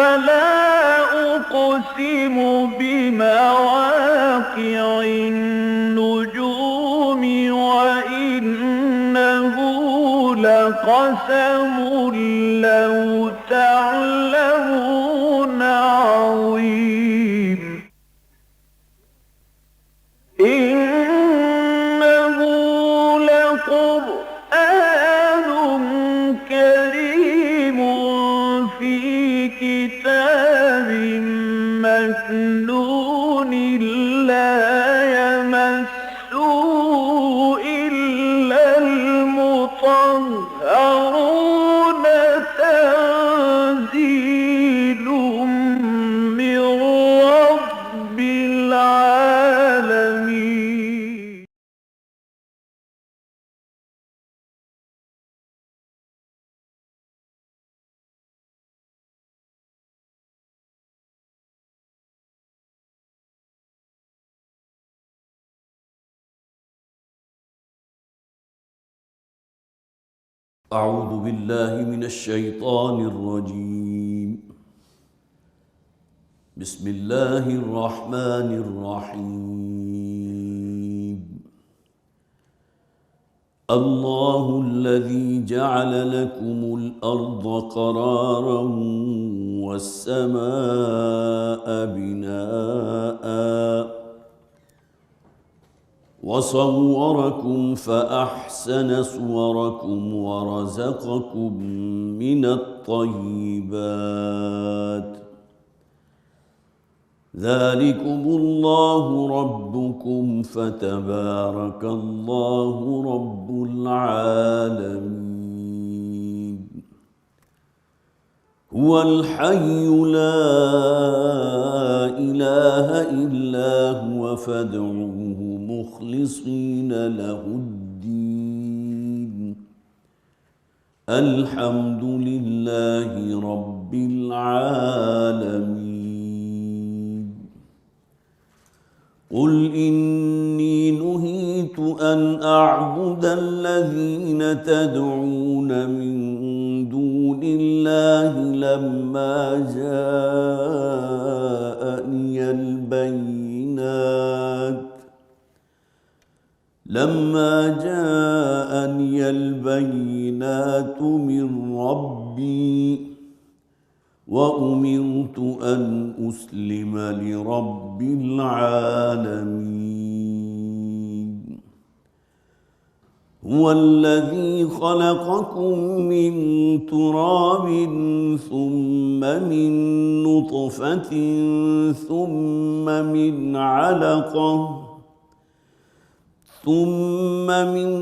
فلا أقسم بمواقع النجوم وإنه لقسم لو تعلمون عظيم إنه لقرآن كريم في كتاب مكنون لا يمسه إلا المطهرون تنزيل من رب العالمين أعوذ بالله من الشيطان الرجيم. بسم الله الرحمن الرحيم. الله الذي جعل لكم الأرض قرارا والسماء بناء وصوركم فأحسن صوركم ورزقكم من الطيبات ذلكم الله ربكم فتبارك الله رب العالمين. هو الحي لا إله إلا هو فادعوه مخلصين له الدين الحمد لله رب العالمين. قل إني نهيت أن أعبد الذين تدعون من دون الله لما جاءني البينات من ربي وأمرت أن أسلم لرب العالمين. هو الذي خلقكم من تراب ثم من نطفة ثم من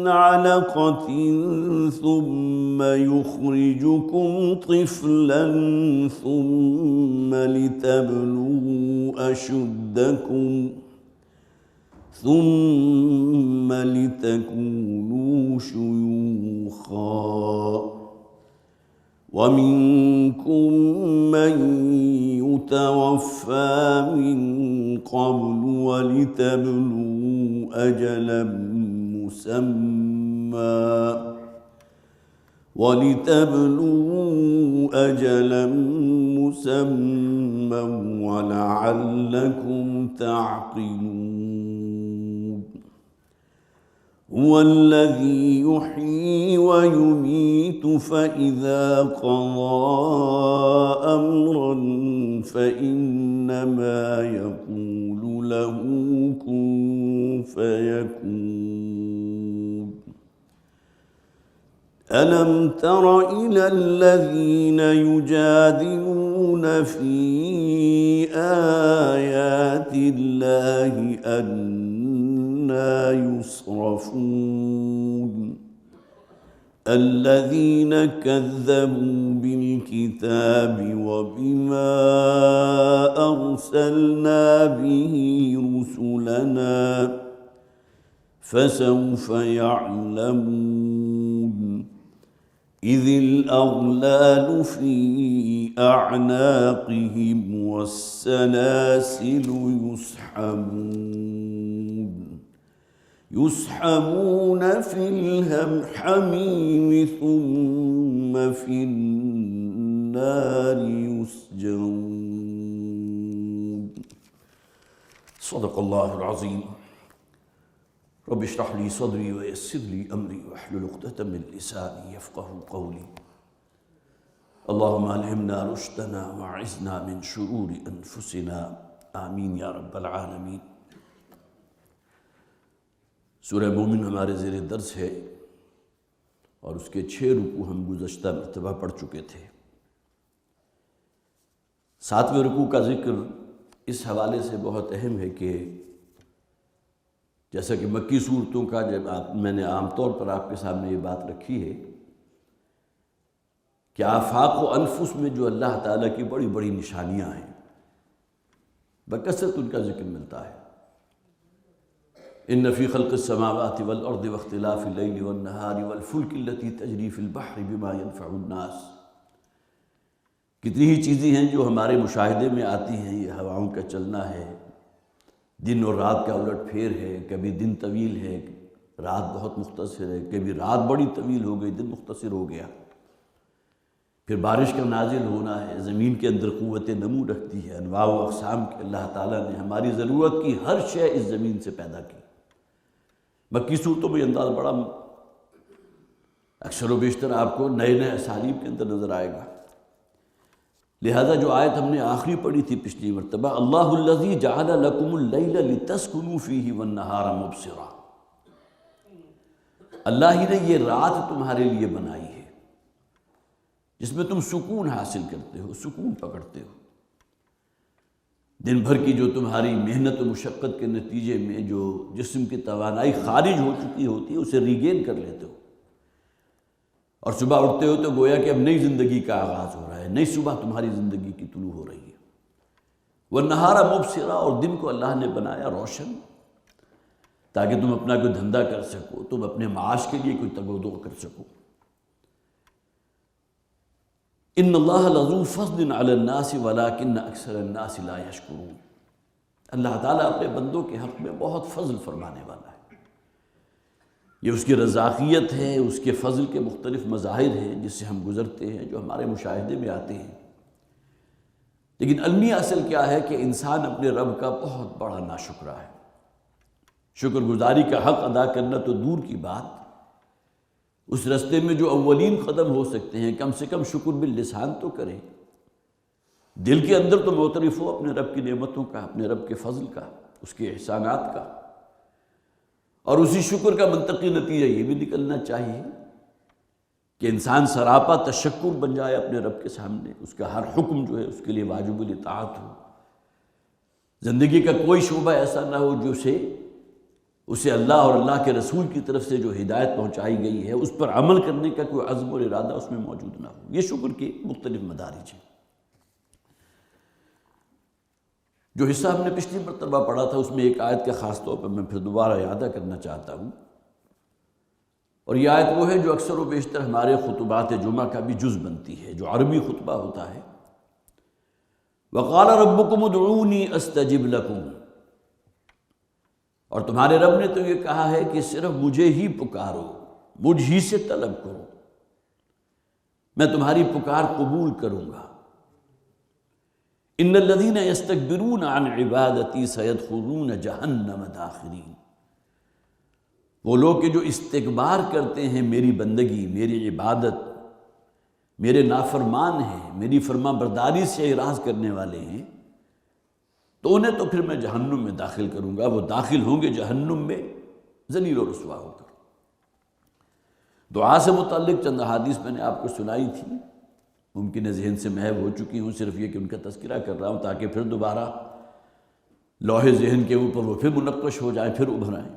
علقة ثم يخرجكم طفلا ثم لتبلغوا أشدكم ثم لتكونوا شيوخا ومنكم من يتوفى من قبل ولتبلغوا أجلا مسمى ولعلكم تعقلون. هو الذي يحيي ويميت فإذا قضى أمرا فإنما يقول له كن فيكون. ألم تر إلى الذين يجادلون في آيات الله أنى يصرفون الذين كذبوا بالكتاب وبما أرسلنا به رسلنا فسوف يعلمون إذ الأغلال في أعناقهم والسلاسل يسحبون في الحميم ثم في النار يسجرون صدق الله العظيم رب اشرح لي صدري ويسر لي أمري واحلل عقدة من لساني يفقهوا قولي اللهم ألهمنا رشدنا وأعذنا من شرور أنفسنا آمین یا رب العالمین۔ سورہ مومن ہمارے زیر درس ہے اور اس کے 6 رکوع ہم گزشتہ مرتبہ پڑھ چکے تھے۔ 7ویں رکوع کا ذکر اس حوالے سے بہت اہم ہے کہ جیسا کہ مکی صورتوں کا جب میں نے عام طور پر آپ کے سامنے یہ بات رکھی ہے کہ آفاق و انفس میں جو اللہ تعالیٰ کی بڑی بڑی نشانیاں ہیں بکثرت ان کا ذکر ملتا ہے۔ ان فی خلق السماوات والارض واختلاف اللیل والنہار والفلک التي تجری فی البحر بما ينفع الناس، کتنی ہی چیزیں ہیں جو ہمارے مشاہدے میں آتی ہیں۔ یہ ہواؤں کا چلنا ہے، دن اور رات کا الٹ پھیر ہے، کبھی دن طویل ہے رات بہت مختصر ہے، کبھی رات بڑی طویل ہو گئی دن مختصر ہو گیا، پھر بارش کا نازل ہونا ہے، زمین کے اندر قوت نمو رکھتی ہے، انواع و اقسام کے اللہ تعالیٰ نے ہماری ضرورت کی ہر شے اس زمین سے پیدا کی۔ مکی صورتوں میں انداز بڑا اکثر و بیشتر آپ کو نئے نئے اسالیب کے اندر نظر آئے گا۔ لہذا جو آیت ہم نے آخری پڑھی تھی پچھلی مرتبہ، اللہ الذی جعل لکم اللیل لتسکنوا فیہ والنہار مبصرا، اللہ ہی نے یہ رات تمہارے لیے بنائی ہے جس میں تم سکون حاصل کرتے ہو، سکون پکڑتے ہو۔ دن بھر کی جو تمہاری محنت و مشقت کے نتیجے میں جو جسم کی توانائی خارج ہو چکی ہوتی ہے اسے ریگین کر لیتے ہو، اور صبح اٹھتے ہو تو گویا کہ اب نئی زندگی کا آغاز ہو رہا ہے، نئی صبح تمہاری زندگی کی طلوع ہو رہی ہے۔ والنہار مبصرا، اور دن کو اللہ نے بنایا روشن تاکہ تم اپنا کوئی دھندا کر سکو، تم اپنے معاش کے لیے کوئی تگ و دو کر سکو۔ ان اللہ لذو فضل علی الناس ولکن اکثر الناس لا یشکرون، اللہ تعالیٰ اپنے بندوں کے حق میں بہت فضل فرمانے والا ہے۔ یہ اس کی رزاقیت ہے، اس کے فضل کے مختلف مظاہر ہیں جس سے ہم گزرتے ہیں، جو ہمارے مشاہدے میں آتے ہیں۔ لیکن علمی اصل کیا ہے کہ انسان اپنے رب کا بہت بڑا ناشکرا ہے۔ شکر گزاری کا حق ادا کرنا تو دور کی بات، اس رستے میں جو اولین قدم ہو سکتے ہیں کم سے کم شکر باللسان تو کریں، دل کے اندر تو معترف ہو اپنے رب کی نعمتوں کا، اپنے رب کے فضل کا، اس کے احسانات کا، اور اسی شکر کا منطقی نتیجہ یہ بھی نکلنا چاہیے کہ انسان سراپا تشکر بن جائے اپنے رب کے سامنے، اس کا ہر حکم جو ہے اس کے لیے واجب الاطاعت ہو، زندگی کا کوئی شعبہ ایسا نہ ہو جو اسے اللہ اور اللہ کے رسول کی طرف سے جو ہدایت پہنچائی گئی ہے اس پر عمل کرنے کا کوئی عزم اور ارادہ اس میں موجود نہ ہو۔ یہ شکر کے مختلف مدارج ہیں۔ جو حصہ ہم نے پچھلی مرتبہ پڑھا تھا اس میں ایک آیت کا خاص طور پر میں پھر دوبارہ اعادہ کرنا چاہتا ہوں، اور یہ آیت وہ ہے جو اکثر و بیشتر ہمارے خطبات جمعہ کا بھی جز بنتی ہے، جو عربی خطبہ ہوتا ہے۔ وَقَالَ رَبُّكُمُ ادْعُونِي أَسْتَجِبْ لَكُمْ، اور تمہارے رب نے تو یہ کہا ہے کہ صرف مجھے ہی پکارو، مجھ ہی سے طلب کرو، میں تمہاری پکار قبول کروں گا۔ ان الذین یستکبرون عن عبادتی سیدخلون جہنم داخرین، وہ لوگ کہ جو استکبار کرتے ہیں میری بندگی، میری عبادت، میرے نافرمان ہیں، میری فرما برداری سے اعراض کرنے والے ہیں، تو انہیں تو پھر میں جہنم میں داخل کروں گا، وہ داخل ہوں گے جہنم میں ذلیل و رسوا ہو کر۔ دعا سے متعلق چند احادیث میں نے آپ کو سنائی تھی، ممکن ہے ذہن سے محو ہو چکی ہوں، صرف یہ کہ ان کا تذکرہ کر رہا ہوں تاکہ پھر دوبارہ لوح ذہن کے اوپر وہ پھر منقش ہو جائیں، پھر ابھر آئیں۔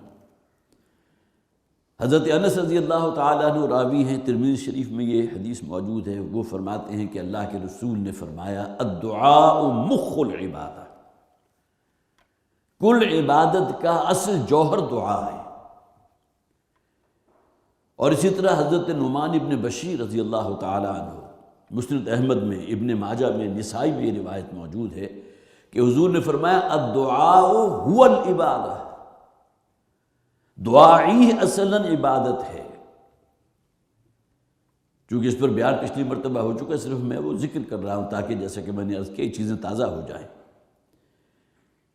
حضرت انس رضی اللہ تعالیٰ عنہ راوی ہیں، ترمذی شریف میں یہ حدیث موجود ہے، وہ فرماتے ہیں کہ اللہ کے رسول نے فرمایا الدعاء مخ العبادہ، کل عبادت کا اصل جوہر دعا ہے۔ اور اسی طرح حضرت نعمان ابن بشیر رضی اللہ تعالیٰ عنہ، مسند احمد میں، ابن ماجہ میں، نسائی میں یہ روایت موجود ہے کہ حضور نے فرمایا الدعاء هو العبادہ، دعا ہی اصلاً عبادت ہے۔ چونکہ اس پر بیان پچھلی مرتبہ ہو چکا، صرف میں وہ ذکر کر رہا ہوں تاکہ جیسا کہ میں نے عرض کیا یہ چیزیں تازہ ہو جائیں۔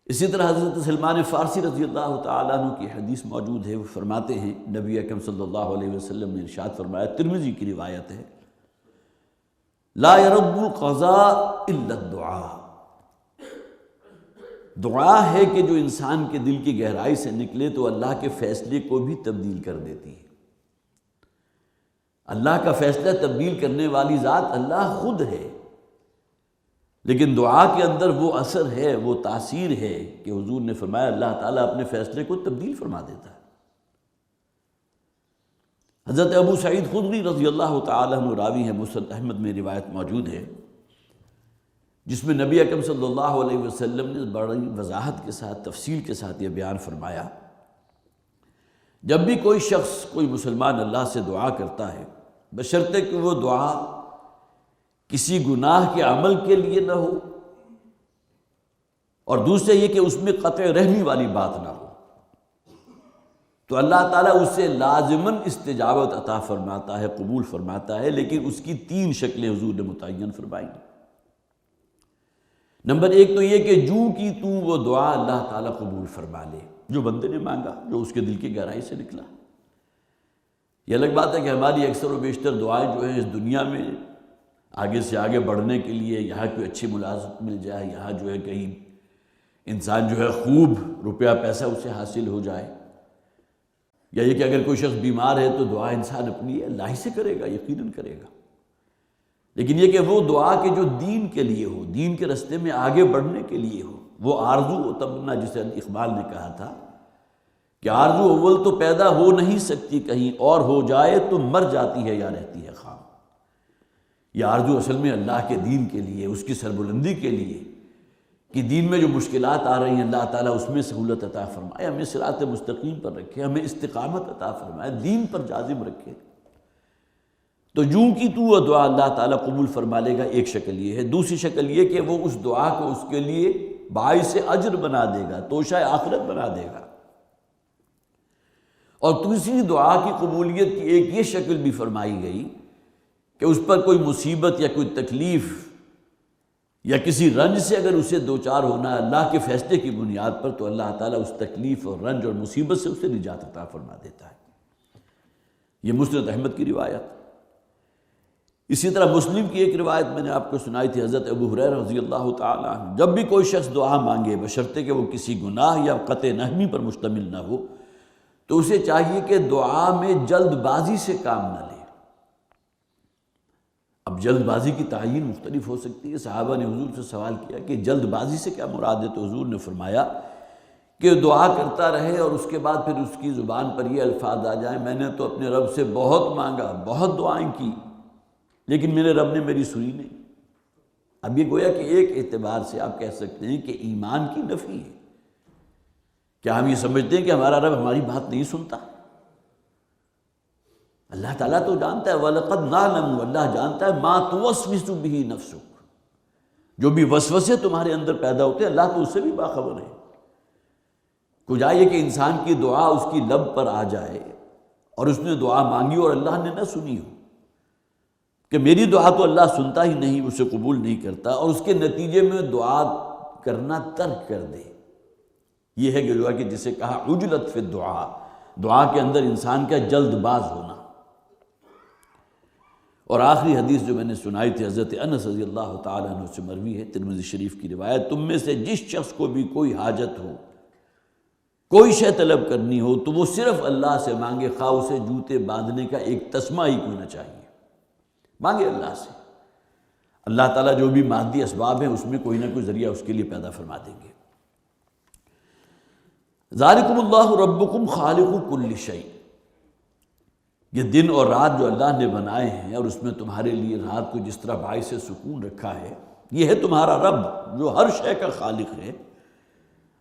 اسی طرح حضرت سلمان فارسی رضی اللہ تعالیٰ عنہ کی حدیث موجود ہے، وہ فرماتے ہیں نبی اکرم صلی اللہ علیہ وسلم نے ارشاد فرمایا، ترمذی کی روایت ہے، لا يرد القضاء الا الدعاء، دعا ہے کہ جو انسان کے دل کی گہرائی سے نکلے تو اللہ کے فیصلے کو بھی تبدیل کر دیتی ہے۔ اللہ کا فیصلہ تبدیل کرنے والی ذات اللہ خود ہے، لیکن دعا کے اندر وہ اثر ہے، وہ تاثیر ہے کہ حضور نے فرمایا اللہ تعالیٰ اپنے فیصلے کو تبدیل فرما دیتا ہے۔ حضرت ابو سعید خدری رضی اللہ تعالیٰ عنہ راوی ہے، مسند احمد میں روایت موجود ہے جس میں نبی اکرم صلی اللہ علیہ وسلم نے بڑی وضاحت کے ساتھ تفصیل کے ساتھ یہ بیان فرمایا، جب بھی کوئی شخص کوئی مسلمان اللہ سے دعا کرتا ہے بشرطے کہ وہ دعا کسی گناہ کے عمل کے لیے نہ ہو، اور دوسرے یہ کہ اس میں قطع رحمی والی بات نہ ہو، تو اللہ تعالیٰ اسے لازماً استجابت عطا فرماتا ہے، قبول فرماتا ہے، لیکن اس کی 3 شکلیں حضور نے متعین فرمائیں۔ نمبر 1 تو یہ کہ جو کی تو وہ دعا اللہ تعالیٰ قبول فرما لے جو بندے نے مانگا، جو اس کے دل کی گہرائی سے نکلا۔ یہ الگ بات ہے کہ ہماری اکثر و بیشتر دعائیں جو ہیں اس دنیا میں آگے سے آگے بڑھنے کے لیے، یہاں کوئی اچھی ملازمت مل جائے، یہاں جو ہے کہیں انسان جو ہے خوب روپیہ پیسہ اسے حاصل ہو جائے، یا یہ کہ اگر کوئی شخص بیمار ہے تو دعا انسان اپنی اللہ ہی سے کرے گا، یقیناً کرے گا، لیکن یہ کہ وہ دعا کہ جو دین کے لیے ہو، دین کے راستے میں آگے بڑھنے کے لیے ہو، وہ آرزو و تمنا جسے اقبال نے کہا تھا کہ آرزو اول تو پیدا ہو نہیں سکتی کہیں، اور ہو جائے تو مر جاتی ہے یا رہتی ہے خام۔ یہ آرزو اصل میں اللہ کے دین کے لیے، اس کی سربلندی کے لیے کہ دین میں جو مشکلات آ رہی ہیں اللہ تعالیٰ اس میں سہولت عطا فرمائے، ہمیں صراط مستقیم پر رکھے، ہمیں استقامت عطا فرمائے، دین پر جازم رکھے۔ تو جو کی تو وہ دعا اللہ تعالیٰ قبول فرما لے گا، ایک شکل یہ ہے۔ دوسری شکل یہ کہ وہ اس دعا کو اس کے لیے باعث اجر بنا دے گا، توشہ آخرت بنا دے گا۔ اور تیسری دعا کی قبولیت کی ایک یہ شکل بھی فرمائی گئی کہ اس پر کوئی مصیبت یا کوئی تکلیف یا کسی رنج سے اگر اسے دوچار ہونا ہے اللہ کے فیصلے کی بنیاد پر، تو اللہ تعالیٰ اس تکلیف اور رنج اور مصیبت سے اسے نجات عطا فرما دیتا ہے۔ یہ مسند احمد کی روایت۔ اسی طرح مسلم کی ایک روایت میں نے آپ کو سنائی تھی، حضرت ابو ہریرہ رضی اللہ تعالیٰ عنہ، جب بھی کوئی شخص دعا مانگے بشرطے کہ وہ کسی گناہ یا قطع رحمی پر مشتمل نہ ہو، تو اسے چاہیے کہ دعا میں جلد بازی سے کام نہ لے۔ اب جلد بازی کی تعین مختلف ہو سکتی ہے۔ صحابہ نے حضور سے سوال کیا کہ جلد بازی سے کیا مراد ہے، تو حضور نے فرمایا کہ دعا کرتا رہے اور اس کے بعد پھر اس کی زبان پر یہ الفاظ آ جائیں، میں نے تو اپنے رب سے بہت مانگا، بہت دعائیں کی، لیکن میرے رب نے میری سنی نہیں۔ اب یہ گویا کہ ایک اعتبار سے آپ کہہ سکتے ہیں کہ ایمان کی نفی ہے۔ کیا ہم یہ سمجھتے ہیں کہ ہمارا رب ہماری بات نہیں سنتا؟ اللہ تعالیٰ تو جانتا ہے، وَلَقَدْ نَعْلَمُ، اللہ جانتا ہے مَا تُوَسْوِسُ بِهِ نَفْسُكَ، جو بھی وسوسے تمہارے اندر پیدا ہوتے ہیں اللہ تو اس سے بھی باخبر ہے۔ کجا یہ کہ انسان کی دعا اس کی لب پر آ جائے اور اس نے دعا مانگی اور اللہ نے نہ سنی ہو، کہ میری دعا تو اللہ سنتا ہی نہیں، اسے قبول نہیں کرتا، اور اس کے نتیجے میں دعا کرنا ترک کر دے۔ یہ ہے کہ جسے کہا عجلت فی الدعاء، دعا کے اندر انسان کا جلد باز ہونا۔ اور آخری حدیث جو میں نے سنائی تھی حضرت انس رضی اللہ تعالیٰ عنہ سے مروی ہے، ترمذی شریف کی روایت، تم میں سے جس شخص کو بھی کوئی حاجت ہو، کوئی شے طلب کرنی ہو، تو وہ صرف اللہ سے مانگے، خواہ اسے جوتے باندھنے کا ایک تسمہ ہی کیوں نہ چاہیے، مانگے اللہ سے۔ اللہ تعالیٰ جو بھی مادی اسباب ہیں اس میں کوئی نہ کوئی ذریعہ اس کے لیے پیدا فرما دیں گے۔ ذالکم اللہ ربکم خالق کل شیء، یہ دن اور رات جو اللہ نے بنائے ہیں اور اس میں تمہارے لیے رات کو جس طرح باعث سکون رکھا ہے، یہ ہے تمہارا رب جو ہر شے کا خالق ہے۔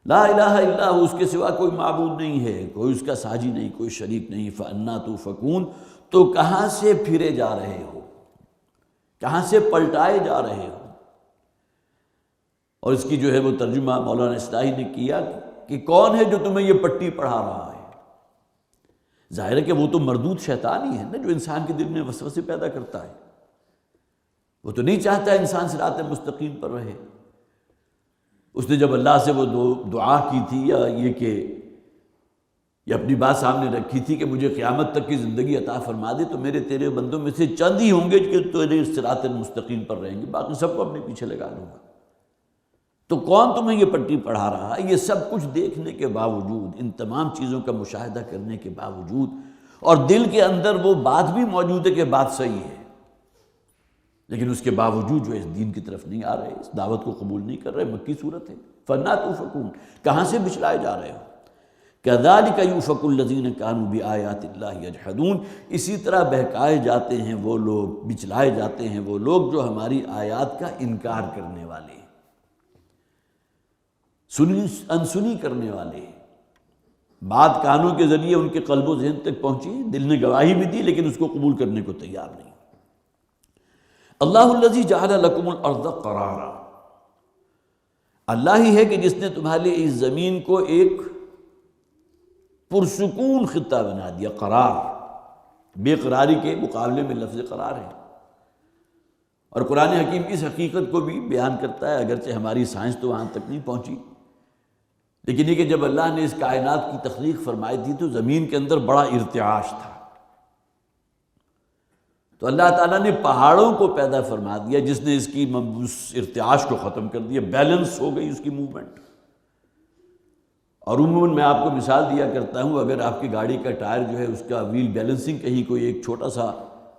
لا الہ الا ہو، اس کے سوا کوئی معبود نہیں ہے، کوئی اس کا ساجی نہیں، کوئی شریک نہیں۔ فَأَنَّا تُؤْفَكُونَ، تو کہاں سے پھرے جا رہے ہو، کہاں سے پلٹائے جا رہے ہو؟ اور اس کی جو ہے وہ ترجمہ مولانا اصلاحی نے کیا کہ کون ہے جو تمہیں یہ پٹی پڑھا رہا ہے؟ ظاہر ہے کہ وہ تو مردود شیطان ہی ہے نا، جو انسان کے دل میں وسوسے پیدا کرتا ہے۔ وہ تو نہیں چاہتا ہے انسان صراط مستقیم پر رہے۔ اس نے جب اللہ سے وہ دعا کی تھی، یا یہ کہ یہ اپنی بات سامنے رکھی تھی کہ مجھے قیامت تک کی زندگی عطا فرما دے، تو میرے تیرے بندوں میں سے چند ہی ہوں گے کہ تیرے صراط مستقیم پر رہیں گے، باقی سب کو اپنے پیچھے لگا لوں گا۔ تو کون تمہیں یہ پٹی پڑھا رہا ہے؟ یہ سب کچھ دیکھنے کے باوجود، ان تمام چیزوں کا مشاہدہ کرنے کے باوجود، اور دل کے اندر وہ بات بھی موجود ہے کہ بات صحیح ہے، لیکن اس کے باوجود جو اس دین کی طرف نہیں آ رہے، اس دعوت کو قبول نہیں کر رہے۔ مکی صورت ہے، فَأَنَّىٰ تُؤْفَكُونَ، کہاں سے بچلائے جا رہے ہو؟ كَذَلِكَ يُؤْفَكُ الَّذِينَ كَانُوا بِآيَاتِ اللَّهِ يَجْحَدُونَ، اسی طرح بہکائے جاتے ہیں وہ لوگ، بچلائے جاتے ہیں وہ لوگ جو ہماری آیات کا انکار کرنے والے ہیں، انسنی کرنے والے ہیں۔ بات کانوں کے ذریعے ان کے قلب و ذہن تک پہنچی، دل نے گواہی بھی دی، لیکن اس کو قبول کرنے کو تیار نہیں۔ اللہ الذی جعل لکم الارض قرارا، اللہ ہی ہے کہ جس نے تمہارے لیے اس زمین کو ایک پرسکون خطہ بنا دیا۔ قرار بے قراری کے مقابلے میں لفظ قرار ہے، اور قرآن حکیم اس حقیقت کو بھی بیان کرتا ہے، اگرچہ ہماری سائنس تو وہاں تک نہیں پہنچی، لیکن یہ کہ جب اللہ نے اس کائنات کی تخلیق فرمائی تھی تو زمین کے اندر بڑا ارتعاش تھا، تو اللہ تعالیٰ نے پہاڑوں کو پیدا فرما دیا، جس نے اس کی اس ارتعاش کو ختم کر دیا، بیلنس ہو گئی اس کی موومنٹ۔ اور عموماً میں آپ کو مثال دیا کرتا ہوں، اگر آپ کی گاڑی کا ٹائر جو ہے اس کا ویل بیلنسنگ کہیں کوئی ایک چھوٹا سا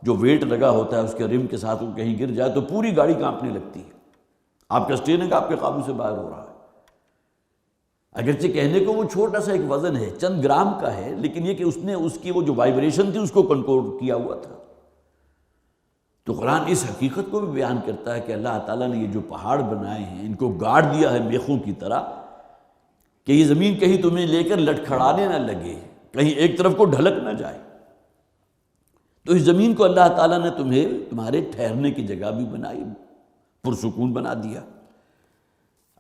جو ویٹ لگا ہوتا ہے اس کے رم کے ساتھ وہ کہیں گر جائے تو پوری گاڑی کانپنے لگتی ہے، آپ کا اسٹیئرنگ آپ کے قابو سے باہر ہو رہا ہے۔ اگرچہ کہنے کو وہ چھوٹا سا ایک وزن ہے، چند گرام کا ہے، لیکن یہ کہ اس نے اس کی وہ جو وائبریشن تھی اس کو کنٹرول کیا ہوا تھا۔ تو قرآن اس حقیقت کو بھی بیان کرتا ہے کہ اللہ تعالیٰ نے یہ جو پہاڑ بنائے ہیں ان کو گاڑ دیا ہے میخوں کی طرح، کہ یہ زمین کہیں تمہیں لے کر لٹکھڑانے نہ لگے، کہیں ایک طرف کو ڈھلک نہ جائے۔ تو اس زمین کو اللہ تعالیٰ نے تمہارے ٹھہرنے کی جگہ بھی بنائی، پرسکون بنا دیا۔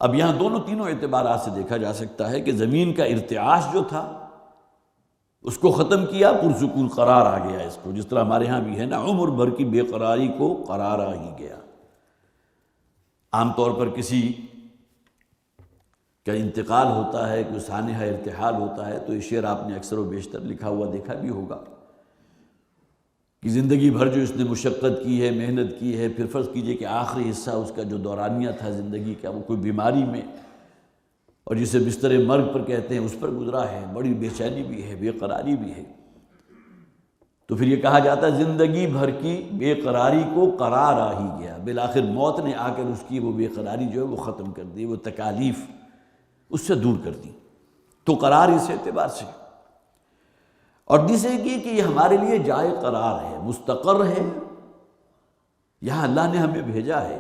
اب یہاں تینوں اعتبارات سے دیکھا جا سکتا ہے کہ زمین کا ارتعاش جو تھا اس کو ختم کیا، پرسکون قرار آ گیا اس کو، جس طرح ہمارے ہاں بھی ہے نا، عمر بھر کی بے قراری کو قرار آ ہی گیا۔ عام طور پر کسی کا انتقال ہوتا ہے، کوئی سانحہ ارتحال ہوتا ہے، تو یہ شعر آپ نے اکثر و بیشتر لکھا ہوا دیکھا بھی ہوگا کہ زندگی بھر جو اس نے مشقت کی ہے، محنت کی ہے، پھر فرض کیجئے کہ آخری حصہ اس کا جو دورانیہ تھا زندگی کا، وہ کوئی بیماری میں، اور جسے بستر مرگ پر کہتے ہیں، اس پر گزرا ہے، بڑی بے چینی بھی ہے، بے قراری بھی ہے، تو پھر یہ کہا جاتا ہے زندگی بھر کی بے قراری کو قرار آ ہی گیا، بالآخر موت نے آ کر اس کی وہ بے قراری جو ہے وہ ختم کر دی، وہ تکالیف اس سے دور کر دی۔ تو قرار اس اعتبار سے، اور دوسرے کہ یہ ہمارے لیے جائے قرار ہے، مستقر ہے، یہاں اللہ نے ہمیں بھیجا ہے،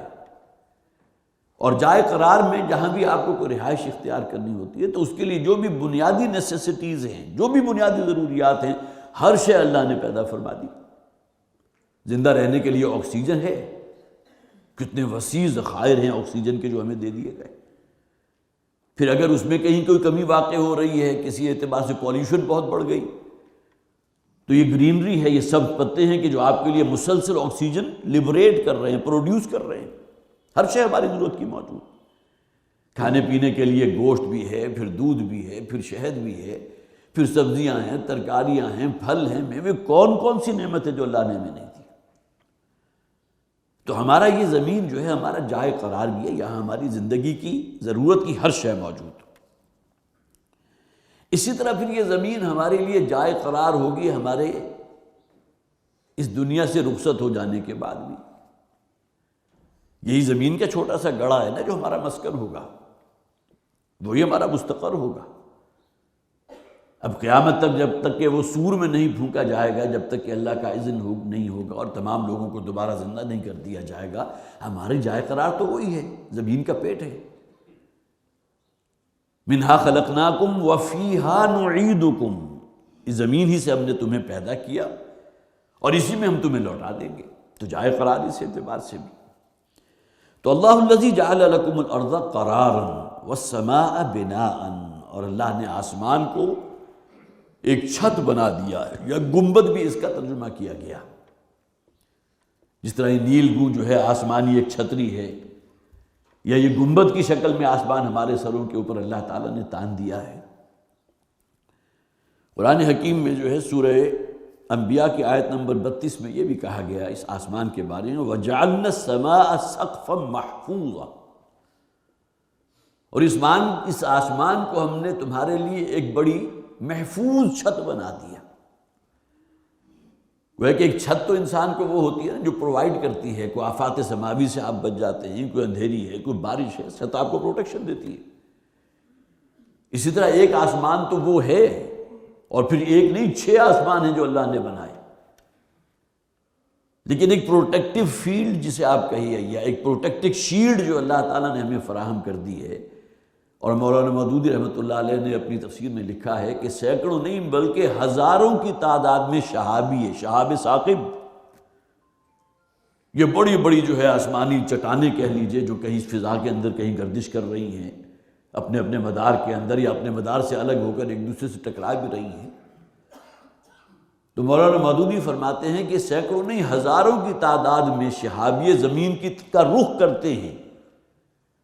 اور جائے قرار میں جہاں بھی آپ کو کوئی رہائش اختیار کرنی ہوتی ہے تو اس کے لیے جو بھی بنیادی نیسیسٹیز ہیں، جو بھی بنیادی ضروریات ہیں، ہر شے اللہ نے پیدا فرما دی۔ زندہ رہنے کے لیے آکسیجن ہے، کتنے وسیع ذخائر ہیں آکسیجن کے جو ہمیں دے دیے گئے۔ پھر اگر اس میں کہیں کوئی کمی واقع ہو رہی ہے، کسی اعتبار سے پولیوشن بہت بڑھ گئی، تو یہ گرینری ہے، یہ سب پتے ہیں کہ جو آپ کے لیے مسلسل آکسیجن لیبریٹ کر رہے ہیں، پروڈیوس کر رہے ہیں۔ ہر شے ہماری ضرورت کی موجود، کھانے پینے کے لیے گوشت بھی ہے، پھر دودھ بھی ہے، پھر شہد بھی ہے، پھر سبزیاں ہیں، ترکاریاں ہیں، پھل ہیں، میوے، کون سی نعمت ہے جو اللہ نے ہمیں نہیں دی۔ تو ہمارا یہ زمین جو ہے ہمارا جائے قرار بھی ہے، یہاں ہماری زندگی کی ضرورت کی ہر شے موجود۔ اسی طرح پھر یہ زمین ہمارے لیے جائے قرار ہوگی ہمارے اس دنیا سے رخصت ہو جانے کے بعد بھی۔ یہی زمین کا چھوٹا سا گڑھا ہے نا جو ہمارا مسکن ہوگا، وہی ہمارا مستقر ہوگا۔ اب قیامت تک جب تک کہ وہ سور میں نہیں پھونکا جائے گا، جب تک کہ اللہ کا اذن نہیں ہوگا اور تمام لوگوں کو دوبارہ زندہ نہیں کر دیا جائے گا، ہمارے جائے قرار تو وہی ہے، زمین کا پیٹ ہے۔ منہا خلقناکم وفیہا نعیدکم، اس زمین ہی سے ہم نے تمہیں پیدا کیا اور اسی میں ہم تمہیں لوٹا دیں گے، تو جائے قرار اس اعتبار سے بھی۔ تو اللہ الذی جعل لکم الارض قرارا والسماء بناء، اور اللہ نے آسمان کو ایک چھت بنا دیا ہے، یا گنبد بھی اس کا ترجمہ کیا گیا، جس طرح یہ نیل گوں جو ہے آسمانی ایک چھتری ہے، یا یہ گنبد کی شکل میں آسمان ہمارے سروں کے اوپر اللہ تعالیٰ نے تان دیا ہے۔ قرآن حکیم میں جو ہے سورہ انبیاء کی آیت نمبر 32 میں یہ بھی کہا گیا اس آسمان کے بارے میں، وَجَعَلْنَا السَّمَاءَ سَقْفًا مَحْفُوظًا، اور اس آسمان کو ہم نے تمہارے لیے ایک بڑی محفوظ چھت بنا دیا۔ وہ کہ ایک چھت تو انسان کو وہ ہوتی ہے نا جو پرووائڈ کرتی ہے، کوئی آفات سماوی سے آپ بچ جاتے ہیں، کوئی اندھیری ہے، کوئی بارش ہے، چھت آپ کو پروٹیکشن دیتی ہے۔ اسی طرح ایک آسمان تو وہ ہے، اور پھر ایک نہیں 6 آسمان ہیں جو اللہ نے بنائے، لیکن ایک پروٹیکٹیو فیلڈ جسے آپ کہیے، یا ایک پروٹیکٹیو شیلڈ جو اللہ تعالیٰ نے ہمیں فراہم کر دی ہے۔ اور مولانا مودودی رحمۃ اللہ علیہ نے اپنی تفسیر میں لکھا ہے کہ سینکڑوں نہیں بلکہ ہزاروں کی تعداد میں شہابی ہے، شہاب ثاقب، یہ بڑی بڑی جو ہے آسمانی چٹانیں کہہ لیجئے، جو کہیں فضا کے اندر کہیں گردش کر رہی ہیں اپنے اپنے مدار کے اندر، یا اپنے مدار سے الگ ہو کر ایک دوسرے سے ٹکرا بھی رہی ہیں۔ تو مولانا مودودی فرماتے ہیں کہ سینکڑوں نہیں ہزاروں کی تعداد میں شہابی زمین کا رخ کرتے ہیں،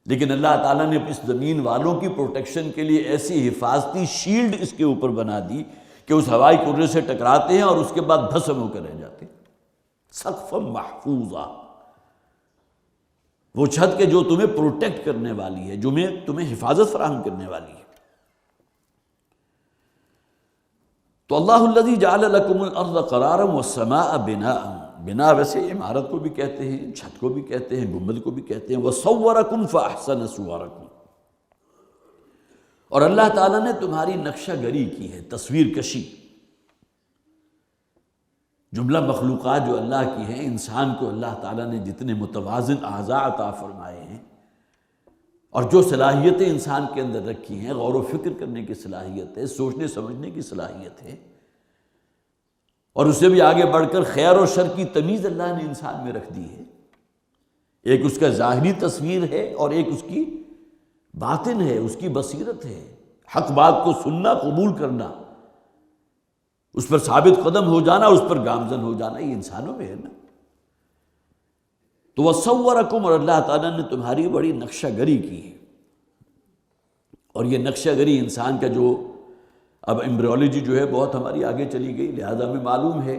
لیکن اللہ تعالیٰ نے اس زمین والوں کی پروٹیکشن کے لیے ایسی حفاظتی شیلڈ اس کے اوپر بنا دی کہ اس ہوائی کرے سے ٹکراتے ہیں اور اس کے بعد بھسم ہو کر رہ جاتے ہیں۔ سقف محفوظہ، وہ چھت کے جو تمہیں پروٹیکٹ کرنے والی ہے، جو تمہیں حفاظت فراہم کرنے والی ہے۔ تو اللہ الذی جعل لکم الارض قرارا والسماء بناء، بنا ویسے عمارت کو بھی کہتے ہیں، چھت کو بھی کہتے ہیں، گنبد کو بھی کہتے ہیں، وصورکم فاحسن صورکم، اور اللہ تعالیٰ نے تمہاری نقشہ گری کی ہے، تصویر کشی۔ جملہ مخلوقات جو اللہ کی ہیں، انسان کو اللہ تعالیٰ نے جتنے متوازن اعضاء عطا فرمائے ہیں، اور جو صلاحیتیں انسان کے اندر رکھی ہیں، غور و فکر کرنے کی صلاحیت ہے، سوچنے سمجھنے کی صلاحیت ہے، اور اس سے بھی آگے بڑھ کر خیر اور شر کی تمیز اللہ نے انسان میں رکھ دی ہے۔ ایک اس کا ظاہری تصویر ہے، اور ایک اس کی باطن ہے، اس کی بصیرت ہے، حق بات کو سننا، قبول کرنا، اس پر ثابت قدم ہو جانا، اس پر گامزن ہو جانا، یہ انسانوں میں ہے نا۔ تو وصورکم، اور اللہ تعالیٰ نے تمہاری بڑی نقشہ گری کی ہے، اور یہ نقشہ گری انسان کا جو اب ایمبریولوجی جو ہے بہت ہماری آگے چلی گئی، لہذا ہمیں معلوم ہے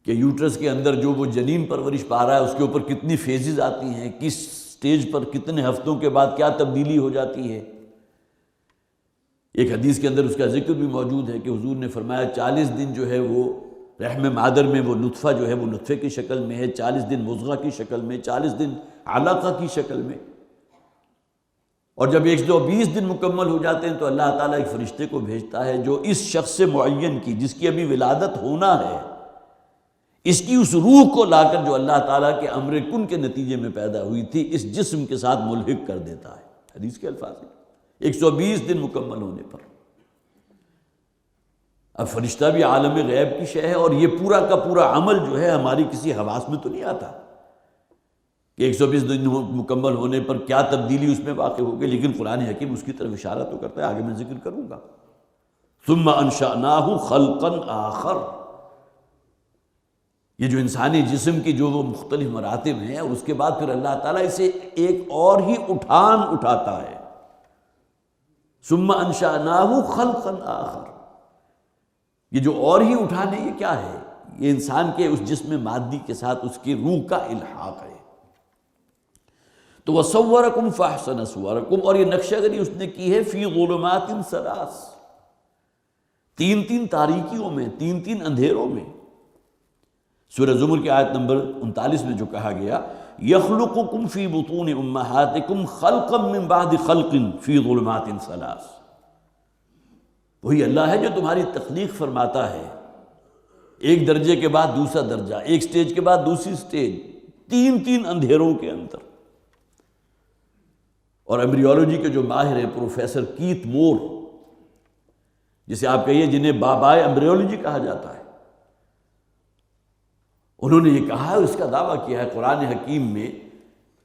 کہ یوٹرس کے اندر جو وہ جنین پرورش پا رہا ہے، اس کے اوپر کتنی فیزز آتی ہیں، کس سٹیج پر کتنے ہفتوں کے بعد کیا تبدیلی ہو جاتی ہے۔ ایک حدیث کے اندر اس کا ذکر بھی موجود ہے کہ حضور نے فرمایا 40 دن جو ہے وہ رحم مادر میں وہ نطفہ جو ہے وہ نطفے کی شکل میں ہے، 40 دن مضغہ کی شکل میں، 40 دن علقہ کی شکل میں، اور جب 120 دن مکمل ہو جاتے ہیں تو اللہ تعالیٰ ایک فرشتے کو بھیجتا ہے جو اس شخص سے معین کی، جس کی ابھی ولادت ہونا ہے، اس کی اس روح کو لا کر جو اللہ تعالیٰ کے امر کن کے نتیجے میں پیدا ہوئی تھی، اس جسم کے ساتھ ملحق کر دیتا ہے۔ حدیث کے الفاظ ہیں 120 دن مکمل ہونے پر۔ اب فرشتہ بھی عالم غیب کی شے ہے، اور یہ پورا کا پورا عمل جو ہے ہماری کسی حواس میں تو نہیں آتا کہ 120 دن مکمل ہونے پر کیا تبدیلی اس میں واقع ہوگی، لیکن قرآن حکیم اس کی طرف اشارہ تو کرتا ہے، آگے میں ذکر کروں گا۔ ثم انشأناہ خلقا آخر، یہ جو انسانی جسم کی جو وہ مختلف مراتب ہیں، اس کے بعد پھر اللہ تعالیٰ اسے ایک اور ہی اٹھان اٹھاتا ہے۔ ثم انشأناہ خلقا آخر، یہ جو اور ہی اٹھان ہے یہ کیا ہے؟ یہ انسان کے اس جسم مادی کے ساتھ اس کی روح کا الحاق ہے۔ تو وصورکم فاحسن صورکم، اور یہ نقشہ گری اس نے کی ہے فی ظلمات ثلاث، 3 تاریکیوں میں، 3 اندھیروں میں۔ سورہ زمر کی آیت نمبر 39 میں جو کہا گیا یخلقکم فی بطون امہاتکم خلقا من بعد خلق فی ظلمات ثلاث، وہی اللہ ہے جو تمہاری تخلیق فرماتا ہے، ایک درجے کے بعد دوسرا درجہ، ایک سٹیج کے بعد دوسری سٹیج، 3 اندھیروں کے اندر۔ اور ایمبریولوجی کے جو ماہر ہیں پروفیسر کیت مور، جسے آپ کہیے جنہیں بابائے ایمبریولوجی کہا جاتا ہے، انہوں نے یہ کہا ہے، اس کا دعویٰ کیا ہے قرآن حکیم میں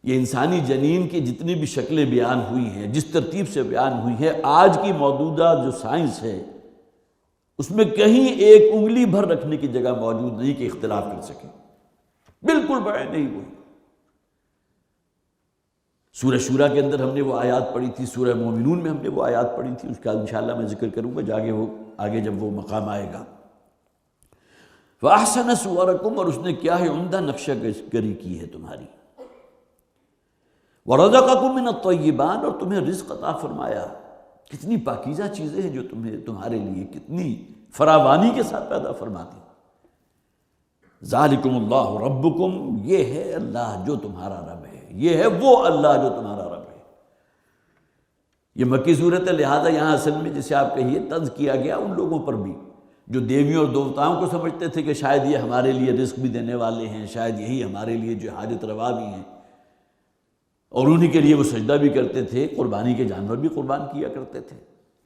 یہ انسانی جنین کی جتنی بھی شکلیں بیان ہوئی ہیں، جس ترتیب سے بیان ہوئی ہیں، آج کی موجودہ جو سائنس ہے اس میں کہیں ایک انگلی بھر رکھنے کی جگہ موجود نہیں کہ اختلاف کر سکے، بالکل بڑے نہیں ہوئی۔ سورہ شورا کے اندر ہم نے وہ آیات پڑھی تھی، سورہ مومنون میں ہم نے وہ آیات پڑھی تھی، اس کا انشاءاللہ میں ذکر کروں گا آگے جب وہ مقام آئے گا۔ وَأَحْسَنَ صُوَرَكُمْ، اور اس نے کیا ہے عمدہ نقشہ گری کی ہے تمہاری۔ وَرَزَقَكُم مِّنَ الطَّيِّبَاتِ، اور تمہیں رزق عطا فرمایا، کتنی پاکیزہ چیزیں ہیں جو تمہارے لیے کتنی فراوانی کے ساتھ پیدا فرماتی۔ ذَلِكُمُ اللَّهُ رَبُّكُمْ، یہ ہے اللہ جو تمہارا رب ہے، یہ ہے وہ اللہ جو تمہارا رب ہے۔ یہ مکی صورت ہے، لہٰذا یہاں اصل میں جسے آپ کہیے طنز کیا گیا ان لوگوں پر بھی جو دیویوں اور دیوتاؤں کو سمجھتے تھے کہ شاید یہ ہمارے لیے رزق بھی دینے والے ہیں، شاید یہی ہمارے لیے جو حاجت روا بھی ہیں، اور انہی کے لیے وہ سجدہ بھی کرتے تھے، قربانی کے جانور بھی قربان کیا کرتے تھے۔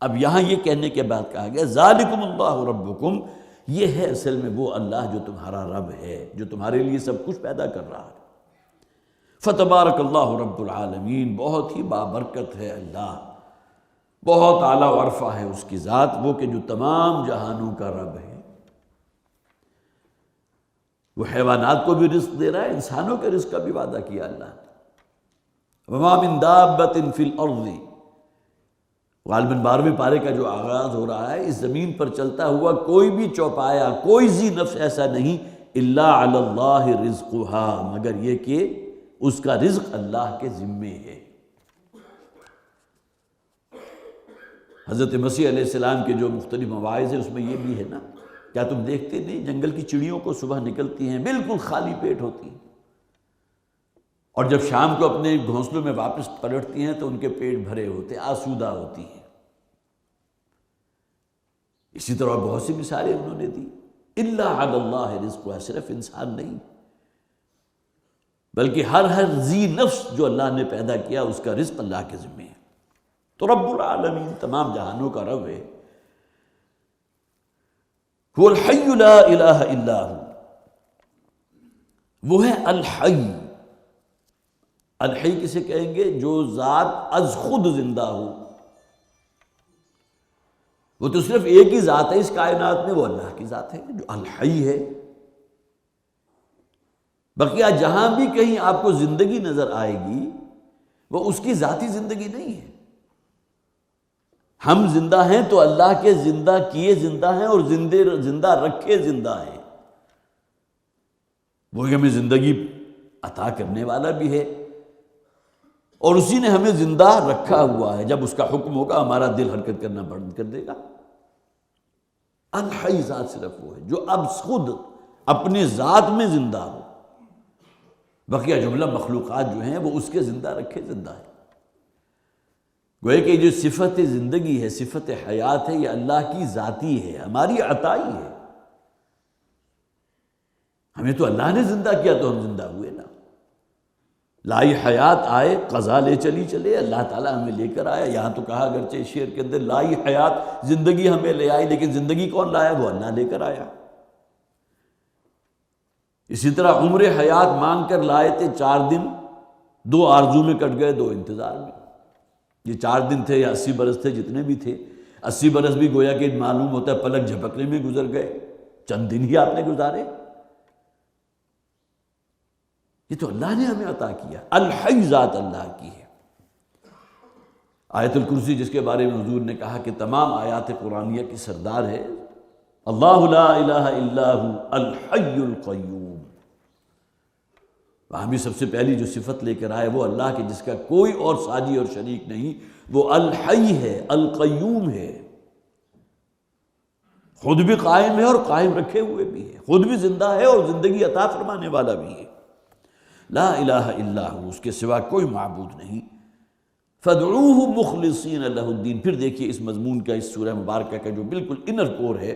اب یہاں یہ کہنے کے بعد کہا گیا ذالکم اللہ ربکم، یہ ہے اصل میں وہ اللہ جو تمہارا رب ہے، جو تمہارے لیے سب کچھ پیدا کر رہا ہے۔ فتبارک اللہ رب العالمین، بہت ہی بابرکت ہے اللہ، بہت اعلیٰ و عرفہ ہے اس کی ذات، وہ کہ جو تمام جہانوں کا رب ہے۔ وہ حیوانات کو بھی رزق دے رہا ہے، انسانوں کے رزق کا بھی وعدہ کیا اللہ نے۔ وما من دابۃ فی الارض، غالباً 12ویں پارے کا جو آغاز ہو رہا ہے، اس زمین پر چلتا ہوا کوئی بھی چوپایا، کوئی ذی نفس ایسا نہیں، الا علی اللہ رزقها، مگر یہ کہ اس کا رزق اللہ کے ذمے ہے۔ حضرت مسیح علیہ السلام کے جو مختلف مواعظ ہیں اس میں یہ بھی ہے نا، کیا تم دیکھتے نہیں جنگل کی چڑیوں کو صبح نکلتی ہیں بالکل خالی پیٹ ہوتی ہیں، اور جب شام کو اپنے گھونسلوں میں واپس پلٹتی ہیں تو ان کے پیٹ بھرے ہوتے ہیں، آسودہ ہوتی ہیں۔ اسی طرح بہت سی مثالیں انہوں نے دی۔ الا علی اللہ رزقها، صرف انسان نہیں بلکہ ہر ذی نفس جو اللہ نے پیدا کیا اس کا رزق اللہ کے ذمہ ہے۔ تو رب العالمین تمام جہانوں کا رب ہے۔ هو الحی لا الہ الا ہو، وہ ہے الحی۔ الحی کسے کہیں گے؟ جو ذات از خود زندہ ہو۔ وہ تو صرف ایک ہی ذات ہے اس کائنات میں، وہ اللہ کی ذات ہے جو الحی ہے۔ بقیہ جہاں بھی کہیں آپ کو زندگی نظر آئے گی وہ اس کی ذاتی زندگی نہیں ہے۔ ہم زندہ ہیں تو اللہ کے زندہ کیے زندہ ہیں، اور زندہ رکھے زندہ ہیں۔ وہی ہمیں زندگی عطا کرنے والا بھی ہے، اور اسی نے ہمیں زندہ رکھا ہوا ہے۔ جب اس کا حکم ہوگا ہمارا دل حرکت کرنا بند کر دے گا۔ الحی ذات صرف وہ ہے جو اب خود اپنے ذات میں زندہ ہو، بقیہ جملہ مخلوقات جو ہیں وہ اس کے زندہ رکھے زندہ ہے۔ گویا کہ جو صفت زندگی ہے، صفت حیات ہے، یہ اللہ کی ذاتی ہے، ہماری عطائی ہے۔ ہمیں تو اللہ نے زندہ کیا تو ہم زندہ ہوئے نا۔ لائی حیات آئے، قضا لے چلی چلے، اللہ تعالیٰ ہمیں لے کر آیا۔ یہاں تو کہا اگرچہ شعر کے اندر لائی حیات، زندگی ہمیں لے آئی، لیکن زندگی کون لایا؟ وہ اللہ لے کر آیا۔ اسی طرح عمر حیات مانگ کر لائے تھے 4 دن، 2 آرزو میں کٹ گئے، 2 انتظار میں۔ یہ 4 دن تھے یا 80 برس تھے، جتنے بھی تھے، 80 برس بھی گویا کہ معلوم ہوتا ہے پلک جھپکنے میں گزر گئے، چند دن ہی آپ نے گزارے۔ یہ تو اللہ نے ہمیں عطا کیا۔ الحی ذات اللہ کی ہے۔ آیت الکرسی جس کے بارے میں حضور نے کہا کہ تمام آیات قرآنیہ کی سردار ہے، اللہ لا الہ الا ہو الحی القیوم۔ وہاں بھی سب سے پہلی جو صفت لے کر آئے وہ اللہ کی، جس کا کوئی اور ساجی اور شریک نہیں، وہ الحی ہے، القیوم ہے، خود بھی قائم ہے اور قائم رکھے ہوئے بھی ہے، خود بھی زندہ ہے اور زندگی عطا فرمانے والا بھی ہے۔ لا الہ الا ہو، اس کے سوا کوئی معبود نہیں۔ فادعوہ مخلصین لہ الدین۔ پھر دیکھیے اس مضمون کا، اس سورہ مبارکہ کا جو بالکل انر کور ہے،